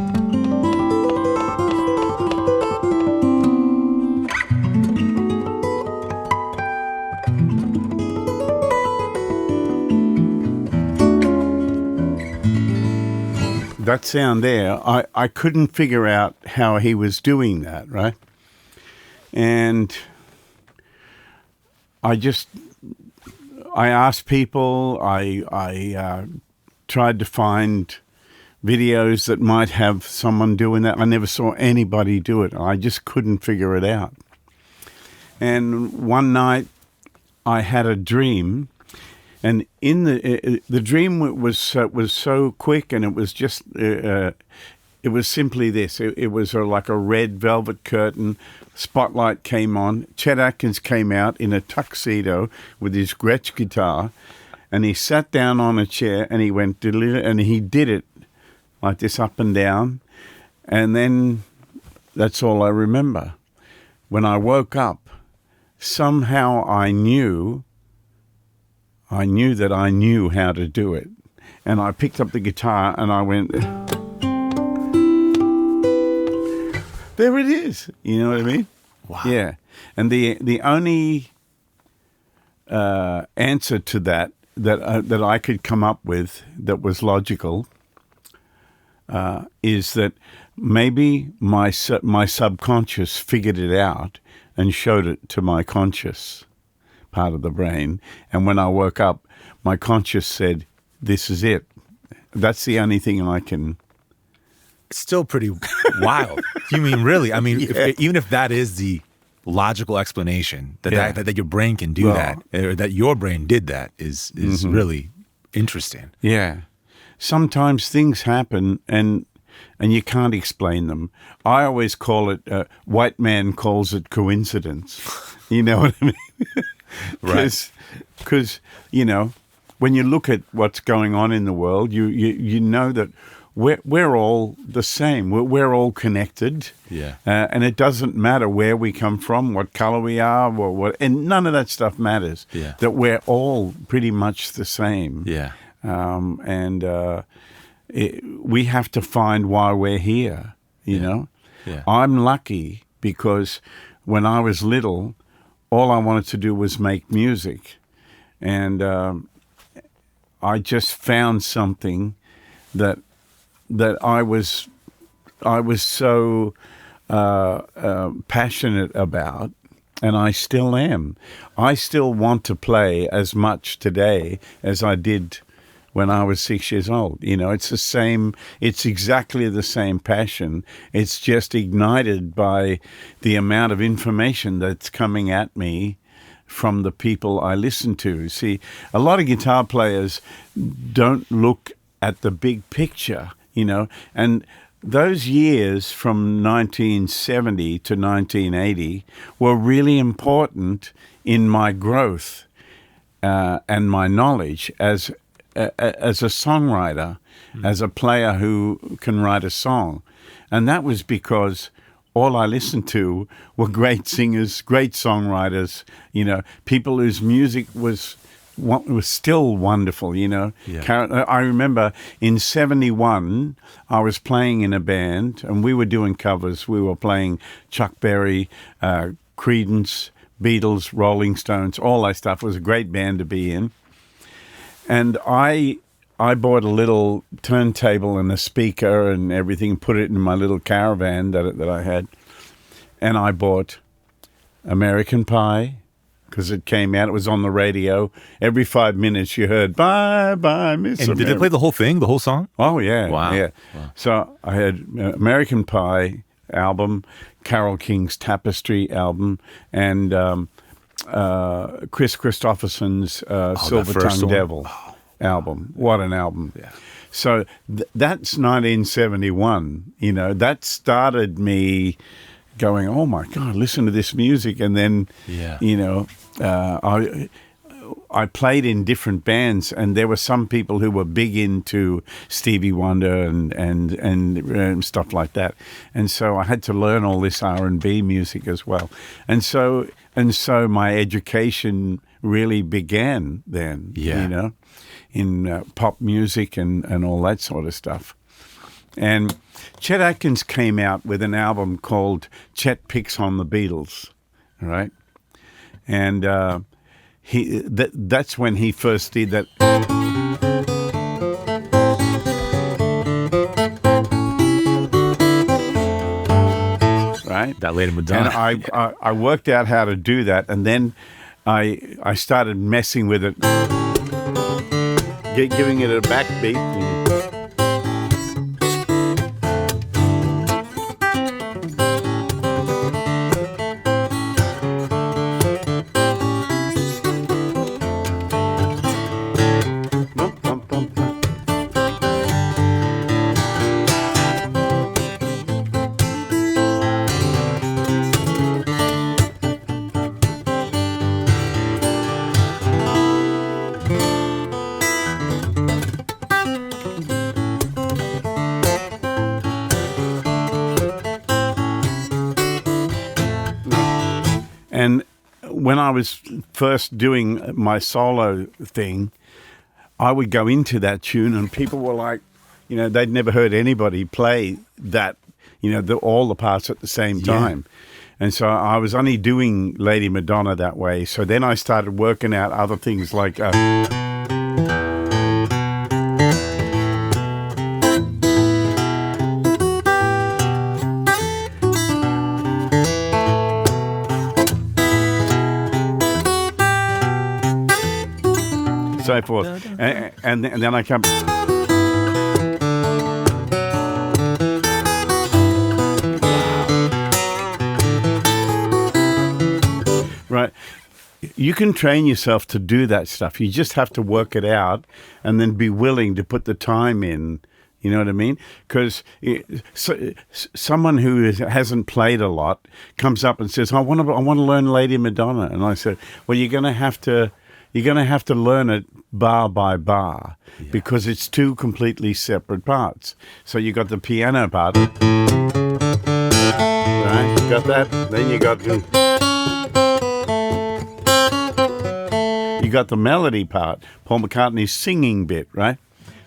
That sound there, I couldn't figure out how he was doing that, right? And I asked people, I tried to find videos that might have someone doing that. I never saw anybody do it. I just couldn't figure it out. And one night I had a dream, and in the dream was so quick, and it was just it was simply this. It was like a red velvet curtain. Spotlight came on. Chet Atkins came out in a tuxedo with his Gretsch guitar, and he sat down on a chair, and he went and he did it like this up and down, and then that's all I remember. When I woke up, somehow I knew that I knew how to do it, and I picked up the guitar and I went. There it is. You know what I mean? Wow. Yeah. And the only answer to that I could come up with that was logical is that maybe my subconscious figured it out and showed it to my conscious part of the brain. And when I woke up, my conscious said, "This is it." That's the only thing I can. It's still pretty wild. You mean really? I mean, even if that is the logical explanation that your brain can do that, or that your brain did that, is really interesting. Yeah. Sometimes things happen and you can't explain them. I always call it, white man calls it coincidence. You know what I mean? Right. Because, you know, when you look at what's going on in the world, you know that we're all the same. We're all connected. Yeah. And it doesn't matter where we come from, what color we are, and none of that stuff matters. Yeah. That we're all pretty much the same. Yeah. We have to find why we're here, you know? Yeah. I'm lucky because when I was little, all I wanted to do was make music. And I just found something that I was so passionate about, and I still am. I still want to play as much today as I did when I was 6 years old. You know, it's the same, it's exactly the same passion. It's just ignited by the amount of information that's coming at me from the people I listen to. See, a lot of guitar players don't look at the big picture, you know, and those years from 1970 to 1980 were really important in my growth and my knowledge as a songwriter, as a player who can write a song. And that was because all I listened to were great singers, great songwriters, you know, people whose music was still wonderful, you know. Yeah. I remember in 71, I was playing in a band and we were doing covers. We were playing Chuck Berry, Creedence, Beatles, Rolling Stones, all that stuff. It was a great band to be in. And I bought a little turntable and a speaker and everything, put it in my little caravan that I had. And I bought American Pie, because it came out. It was on the radio. Every 5 minutes you heard, "Bye, bye, Miss America." And did they play the whole thing, the whole song? Oh, yeah. Wow. Yeah. Wow. So I had American Pie album, Carole King's Tapestry album, and Chris Christopherson's Silver Tongue Devil album. What an album. Yeah. So that's 1971. You know, that started me going, "Oh my God, listen to this music." And then, you know, I played in different bands, and there were some people who were big into Stevie Wonder and stuff like that. And so I had to learn all this R&B music as well. And so my education really began then, you know, in pop music and all that sort of stuff. And Chet Atkins came out with an album called Chet Picks on the Beatles, right? And that's when he first did that. Right? That laid him down. And I worked out how to do that, and then I started messing with it, giving it a backbeat. And when I was first doing my solo thing, I would go into that tune and people were like, you know, they'd never heard anybody play that, you know, all the parts at the same time. And so I was only doing Lady Madonna that way. So then I started working out other things like... so forth. And then I come... Right. You can train yourself to do that stuff. You just have to work it out and then be willing to put the time in. You know what I mean? Because someone who hasn't played a lot comes up and says, I want to learn Lady Madonna. And I said, well, you're going to have to learn it bar by bar because it's two completely separate parts. So you got the piano part. Right? You got that? Then you got the melody part, Paul McCartney's singing bit, right?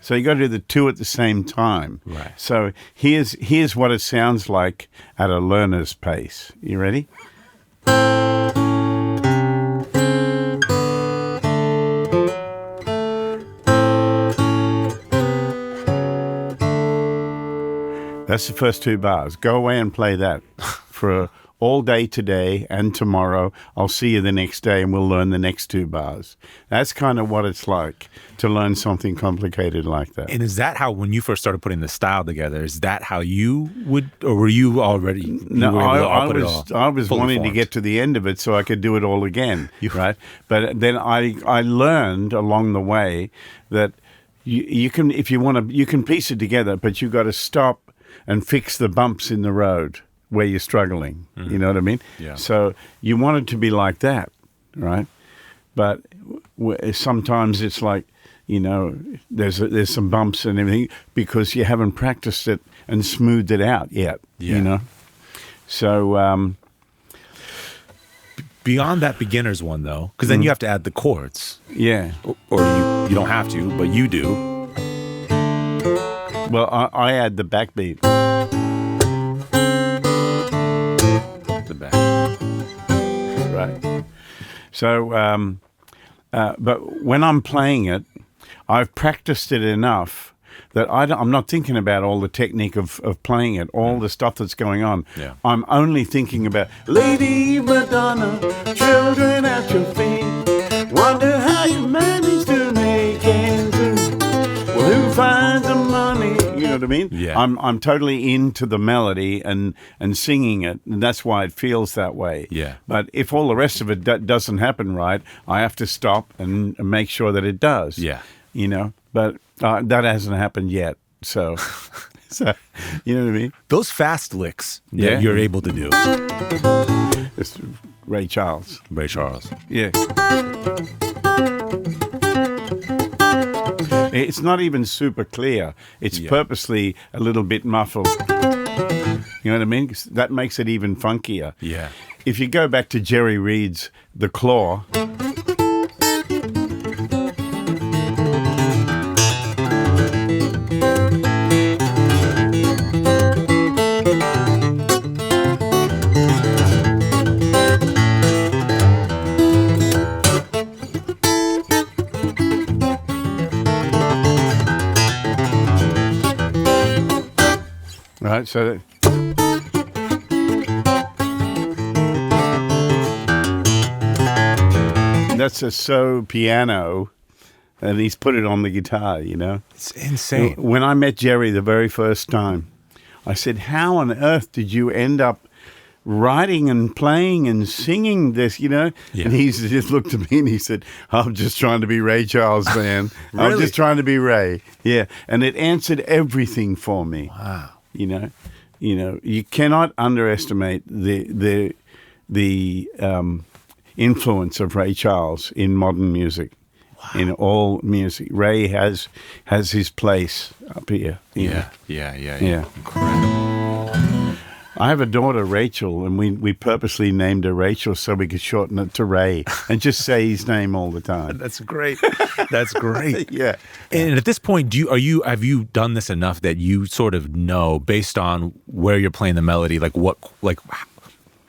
So you got to do the two at the same time. Right. So here's what it sounds like at a learner's pace. You ready? That's the first two bars. Go away and play that for all day today and tomorrow. I'll see you the next day and we'll learn the next two bars. That's kind of what it's like to learn something complicated like that. And is that how, when you first started putting the style together, is that how you would, or were you already? No, I was wanting to get to the end of it so I could do it all again, right? But then I learned along the way that you can, if you want to, you can piece it together, but you got to stop and fix the bumps in the road where you're struggling. You know what I mean? Yeah. So you want it to be like that, right? But sometimes it's like, you know, there's some bumps and everything because you haven't practiced it and smoothed it out yet, you know? So... beyond that beginner's one, though, because then you have to add the chords. Yeah. Or you don't have to, but you do. Well, I add the backbeat. The back. Right. So, but when I'm playing it, I've practiced it enough that I'm not thinking about all the technique of playing it, all the stuff that's going on. Yeah. I'm only thinking about Lady Madonna, children at your feet, wonder how you manage to make ends meet. Well, who finds the money? You know what I mean? Yeah. I'm totally into the melody and singing it, and that's why it feels that way. Yeah. But if all the rest of it doesn't happen right, I have to stop and make sure that it does. Yeah. You know, but that hasn't happened yet. So, you know what I mean? Those fast licks that you're able to do. It's Ray Charles. Ray Charles. Yeah. It's not even super clear. It's purposely a little bit muffled. You know what I mean? That makes it even funkier. Yeah. If you go back to Jerry Reed's The Claw... Right, so that's a so piano, and he's put it on the guitar, you know? It's insane. When I met Jerry the very first time, I said, how on earth did you end up writing and playing and singing this, you know? Yeah. And he just looked at me and he said, I'm just trying to be Ray Charles, man. Really? I'm just trying to be Ray. Yeah, and it answered everything for me. Wow. You know, you cannot underestimate the influence of Ray Charles in modern music, in all music. Ray has his place up here. Yeah. Incredible. I have a daughter, Rachel, and we purposely named her Rachel so we could shorten it to Ray and just say his name all the time. That's great. That's great. Yeah. And at this point, have you done this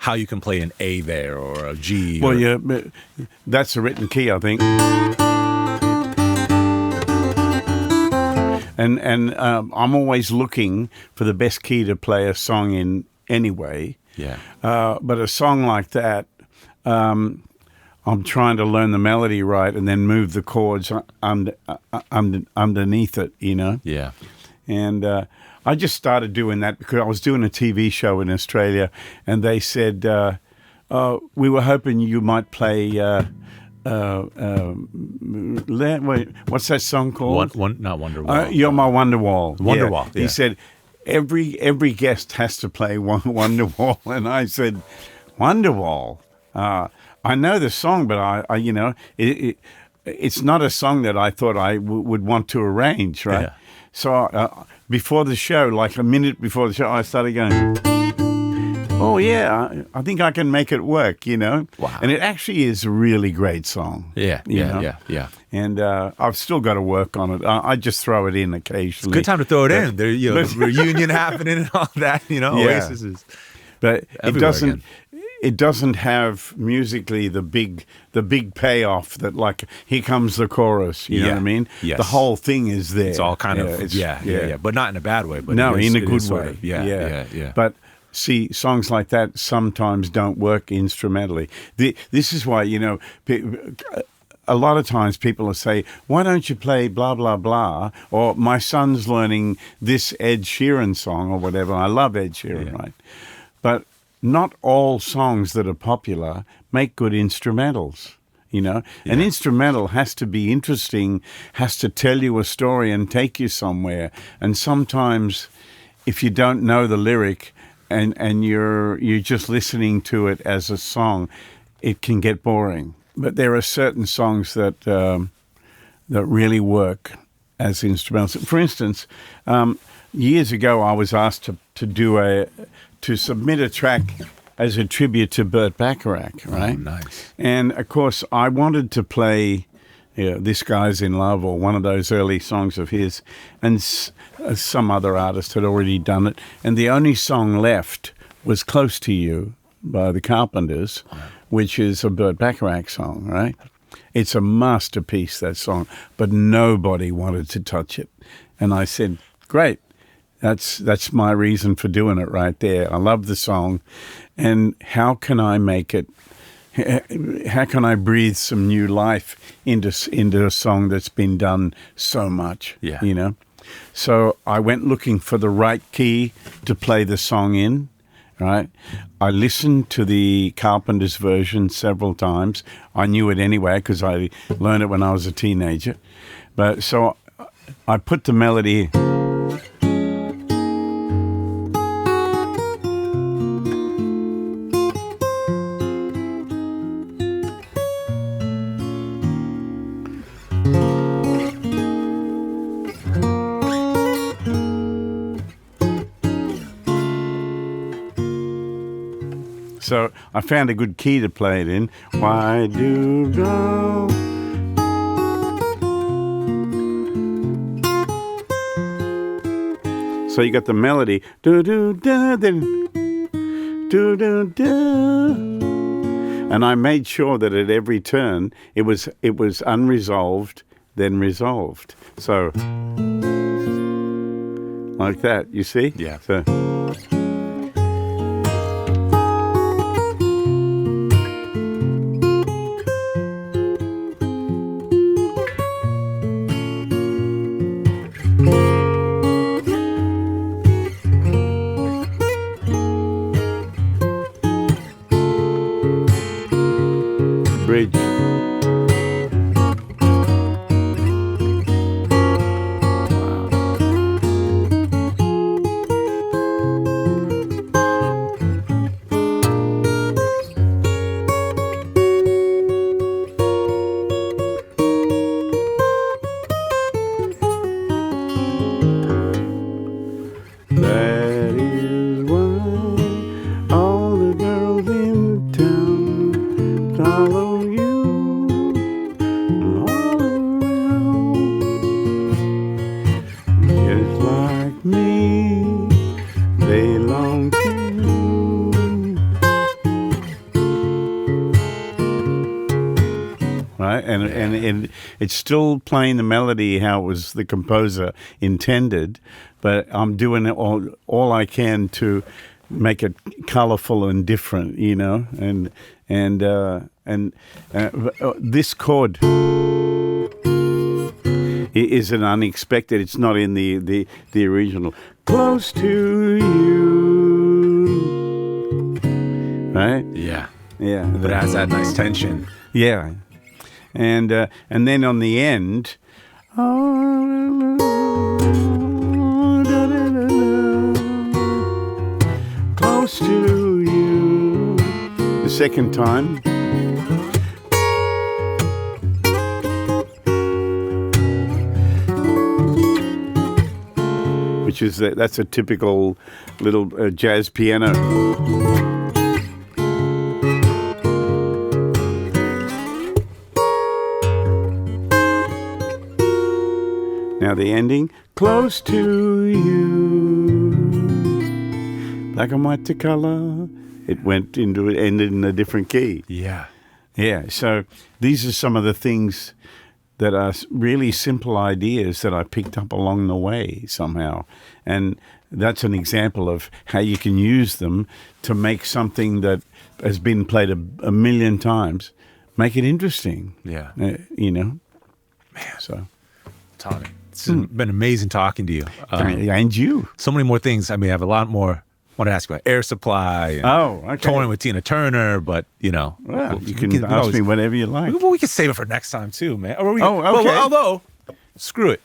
how you can play an A there or a G. Well, yeah, that's a written key, I think. And I'm always looking for the best key to play a song in anyway. Yeah. But a song like that, I'm trying to learn the melody right and then move the chords underneath it, you know? Yeah. And I just started doing that because I was doing a TV show in Australia, and they said, we were hoping you might play, wait, what's that song called? Not Wonderwall. You're My Wonderwall. Wonderwall, yeah. He said, every guest has to play Wonderwall. And I said, Wonderwall? I know the song, but I you know, it's not a song that I thought I would want to arrange, right? Yeah. So before the show, like a minute before the show, I started going, oh, yeah, I think I can make it work, you know? Wow. And it actually is a really great song. Yeah. And I've still got to work on it. I just throw it in occasionally. Good time to throw it in. There, you know, reunion happening and all that, you know? Yeah. Oasis is But it doesn't... again. It doesn't have musically the big payoff that, like, here comes the chorus. You know what I mean? Yes. The whole thing is there. It's all kind of yeah, but not in a bad way. But no, it is, in a good sort way. of, yeah. But see, songs like that sometimes don't work instrumentally. This is why, you know, a lot of times people will say, why don't you play blah, blah, blah? Or my son's learning this Ed Sheeran song or whatever. I love Ed Sheeran, right? But not all songs that are popular make good instrumentals, you know? Yeah. An instrumental has to be interesting, has to tell you a story and take you somewhere. And sometimes if you don't know the lyric and you're just listening to it as a song, it can get boring. But there are certain songs that that really work as instrumentals. For instance, years ago I was asked to submit a track as a tribute to Burt Bacharach, right? Oh, nice. And, of course, I wanted to play This Guy's in Love or one of those early songs of his, and some other artist had already done it. And the only song left was Close to You by the Carpenters, which is a Burt Bacharach song, right? It's a masterpiece, that song, but nobody wanted to touch it. And I said, great. That's my reason for doing it right there. I love the song, and how can I make it? How can I breathe some new life into a song that's been done so much? Yeah, you know. So I went looking for the right key to play the song in. Right. I listened to the Carpenters version several times. I knew it anyway because I learned it when I was a teenager. But so I put the melody. So I found a good key to play it in. Why do go? So you got the melody. Do do da then do do da. And I made sure that at every turn it was unresolved, then resolved. So like that, you see? Yeah. So. Bridge. That is why all the girls in town follow you all around. Just like me, they long to. right? And it's still playing the melody how it was the composer intended, but I'm doing it all I can to make it colorful and different, you know. And this chord is an unexpected. It's not in the original. Close to you, right? Yeah. Yeah, but it has that nice tension. Yeah, and then on the end, close to you. The second time, which is that's a typical little jazz piano. Now the ending, close to you, black and white to color. It ended in a different key. Yeah. Yeah, so these are some of the things that are really simple ideas that I picked up along the way somehow. And that's an example of how you can use them to make something that has been played a million times, make it interesting. Yeah. You know? Man. So, Tommy, it's been amazing talking to you. And you. So many more things. I mean, I have a lot more. I want to ask you about Air Supply. And touring with Tina Turner, but, you know. Well, you can ask me whatever you like. Well, we can save it for next time, too, man. Or okay. Well, although, screw it.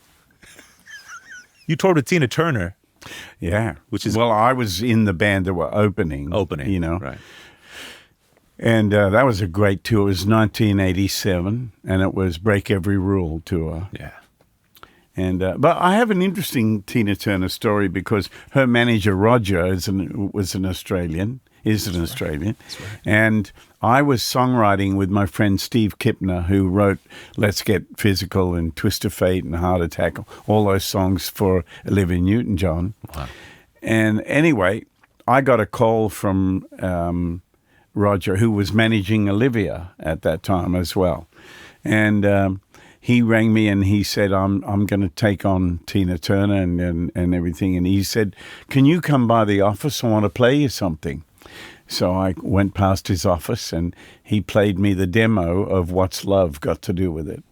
You toured with Tina Turner. Yeah. Well, I was in the band that were opening. You know. Right. And that was a great tour. It was 1987, and it was Break Every Rule tour. Yeah. And but I have an interesting Tina Turner story because her manager Roger is an Australian. That's right. And I was songwriting with my friend Steve Kipner, who wrote "Let's Get Physical" and "Twist of Fate" and "Heart Attack," all those songs for Olivia Newton-John. Wow. And anyway, I got a call from Roger, who was managing Olivia at that time as well, and he rang me and he said, I'm going to take on Tina Turner and everything. And he said, can you come by the office? I want to play you something. So I went past his office and he played me the demo of What's Love Got to Do With It.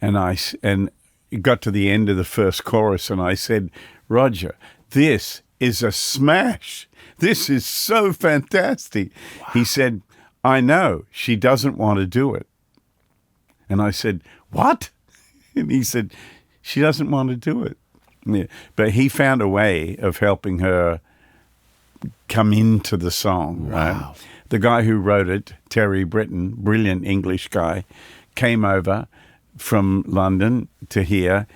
And it got to the end of the first chorus and I said, Roger, this is a smash. This is so fantastic. Wow. He said, I know, she doesn't want to do it. And I said, what? And he said, she doesn't want to do it. Yeah. But he found a way of helping her come into the song. Wow. Right? The guy who wrote it, Terry Britton, brilliant English guy, came over from London to here,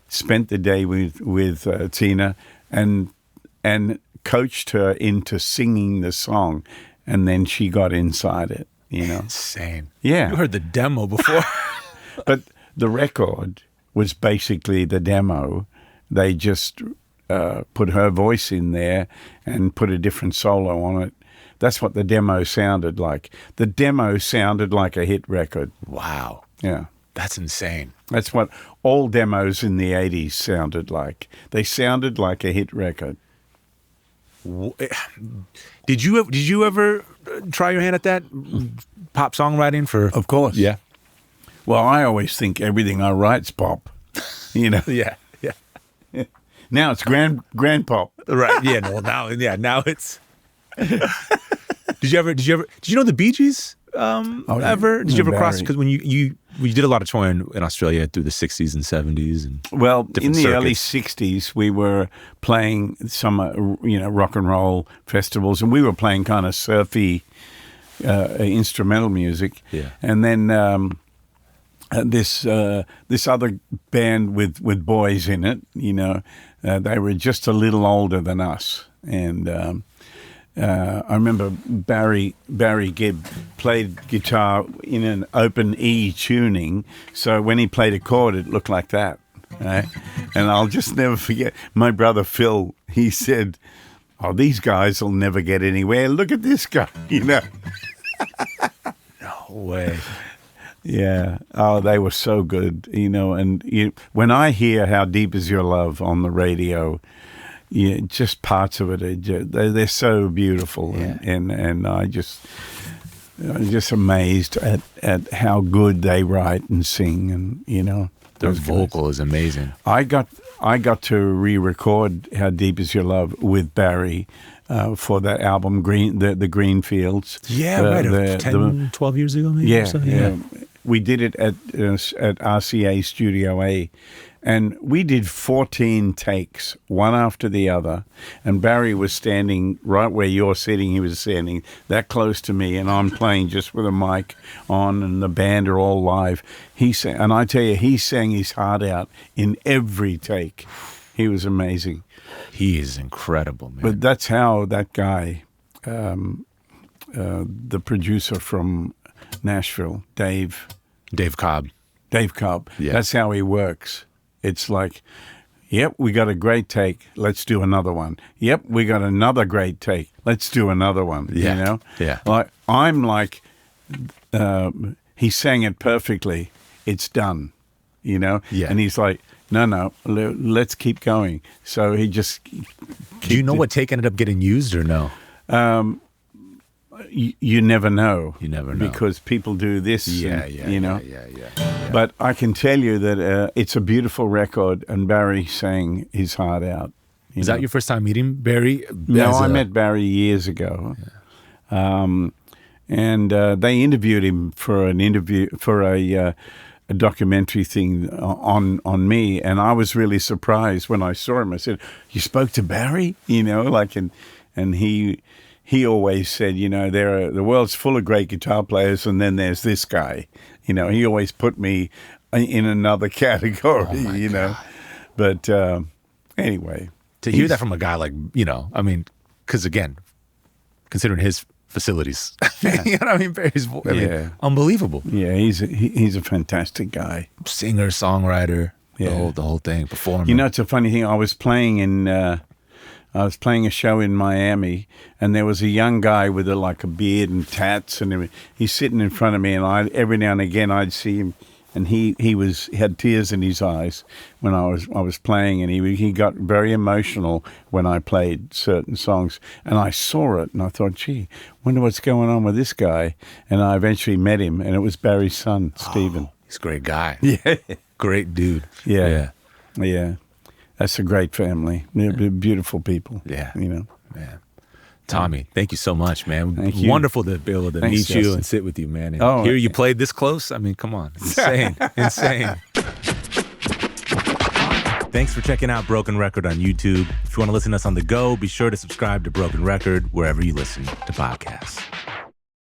spent the day with Tina and coached her into singing the song. And then she got inside it. You know, insane. Yeah, you heard the demo before, but the record was basically the demo. They just put her voice in there and put a different solo on it. That's what the demo sounded like. The demo sounded like a hit record. Wow. Yeah, that's insane. That's what all demos in the 80s sounded like. They sounded like a hit record. Did you ever try your hand at that pop songwriting for? Of course. Yeah. Well, I always think everything I write's pop. You know. Yeah. Now it's grand pop. Right. Yeah. No. Now it's. Did you know the Bee Gees? Ever? Did you ever cross? Because when you did a lot of touring in Australia through the 60s and 70s and in the circuits. early 60s we were playing some rock and roll festivals and we were playing kind of surfy instrumental music. Yeah. And then this other band with boys in it, you know, they were just a little older than us and. I remember Barry Gibb played guitar in an open E tuning, so when he played a chord, it looked like that. Right? And I'll just never forget, my brother Phil, he said, oh, these guys will never get anywhere. Look at this guy, you know. No way. Yeah. Oh, they were so good, and when I hear How Deep Is Your Love on the radio, just parts of it, they're so beautiful. Yeah. And I'm just amazed at how good they write and sing, and their vocal is amazing. I got to re-record How Deep Is Your Love with Barry for that album, the Green Fields. Yeah, right. 10, 12 years ago, maybe. Yeah, or so? Yeah. We did it at RCA Studio A, and we did 14 takes, one after the other. And Barry was standing right where you're sitting. He was standing that close to me, and I'm playing just with a mic on, and the band are all live. And I tell you, he sang his heart out in every take. He was amazing. He is incredible, man. But that's how that guy, the producer from Nashville, Dave Cobb. Yeah. That's how he works. It's like, yep, we got a great take. Let's do another one. Yep, we got another great take. Let's do another one. Yeah. Yeah. Like I'm like, he sang it perfectly. It's done. Yeah. And he's like, no, let's keep going. So he just. Do you know what take ended up getting used or no? You never know. You never know. Because people do this. Yeah. But I can tell you that it's a beautiful record, and Barry sang his heart out. Is that your first time meeting Barry? No, I met Barry years ago. Yeah. And they interviewed him for a documentary thing on me, and I was really surprised when I saw him. I said, "You spoke to Barry?" And he always said, the world's full of great guitar players, and then there's this guy. He always put me in another category. Oh God. But anyway, to hear that from a guy like because again, considering his facilities, you know what I mean? Barry's voice, unbelievable. Yeah, he's a fantastic guy, singer, songwriter, the whole thing, performer. It's a funny thing. I was playing a show in Miami, and there was a young guy with a beard and tats, and he's sitting in front of me, and every now and again I'd see him, and he had tears in his eyes when I was playing, and he got very emotional when I played certain songs, and I saw it, and I thought, gee, wonder what's going on with this guy, and I eventually met him, and it was Barry's son, Stephen. He's a great guy. Yeah, great dude. Yeah. That's a great family. They're beautiful people. Yeah. Man. Tommy, thank you so much, man. Thank you. Wonderful to be able to meet you and sit with you, man. And hear you play this close. I mean, come on. Insane. Thanks for checking out Broken Record on YouTube. If you want to listen to us on the go, be sure to subscribe to Broken Record wherever you listen to podcasts.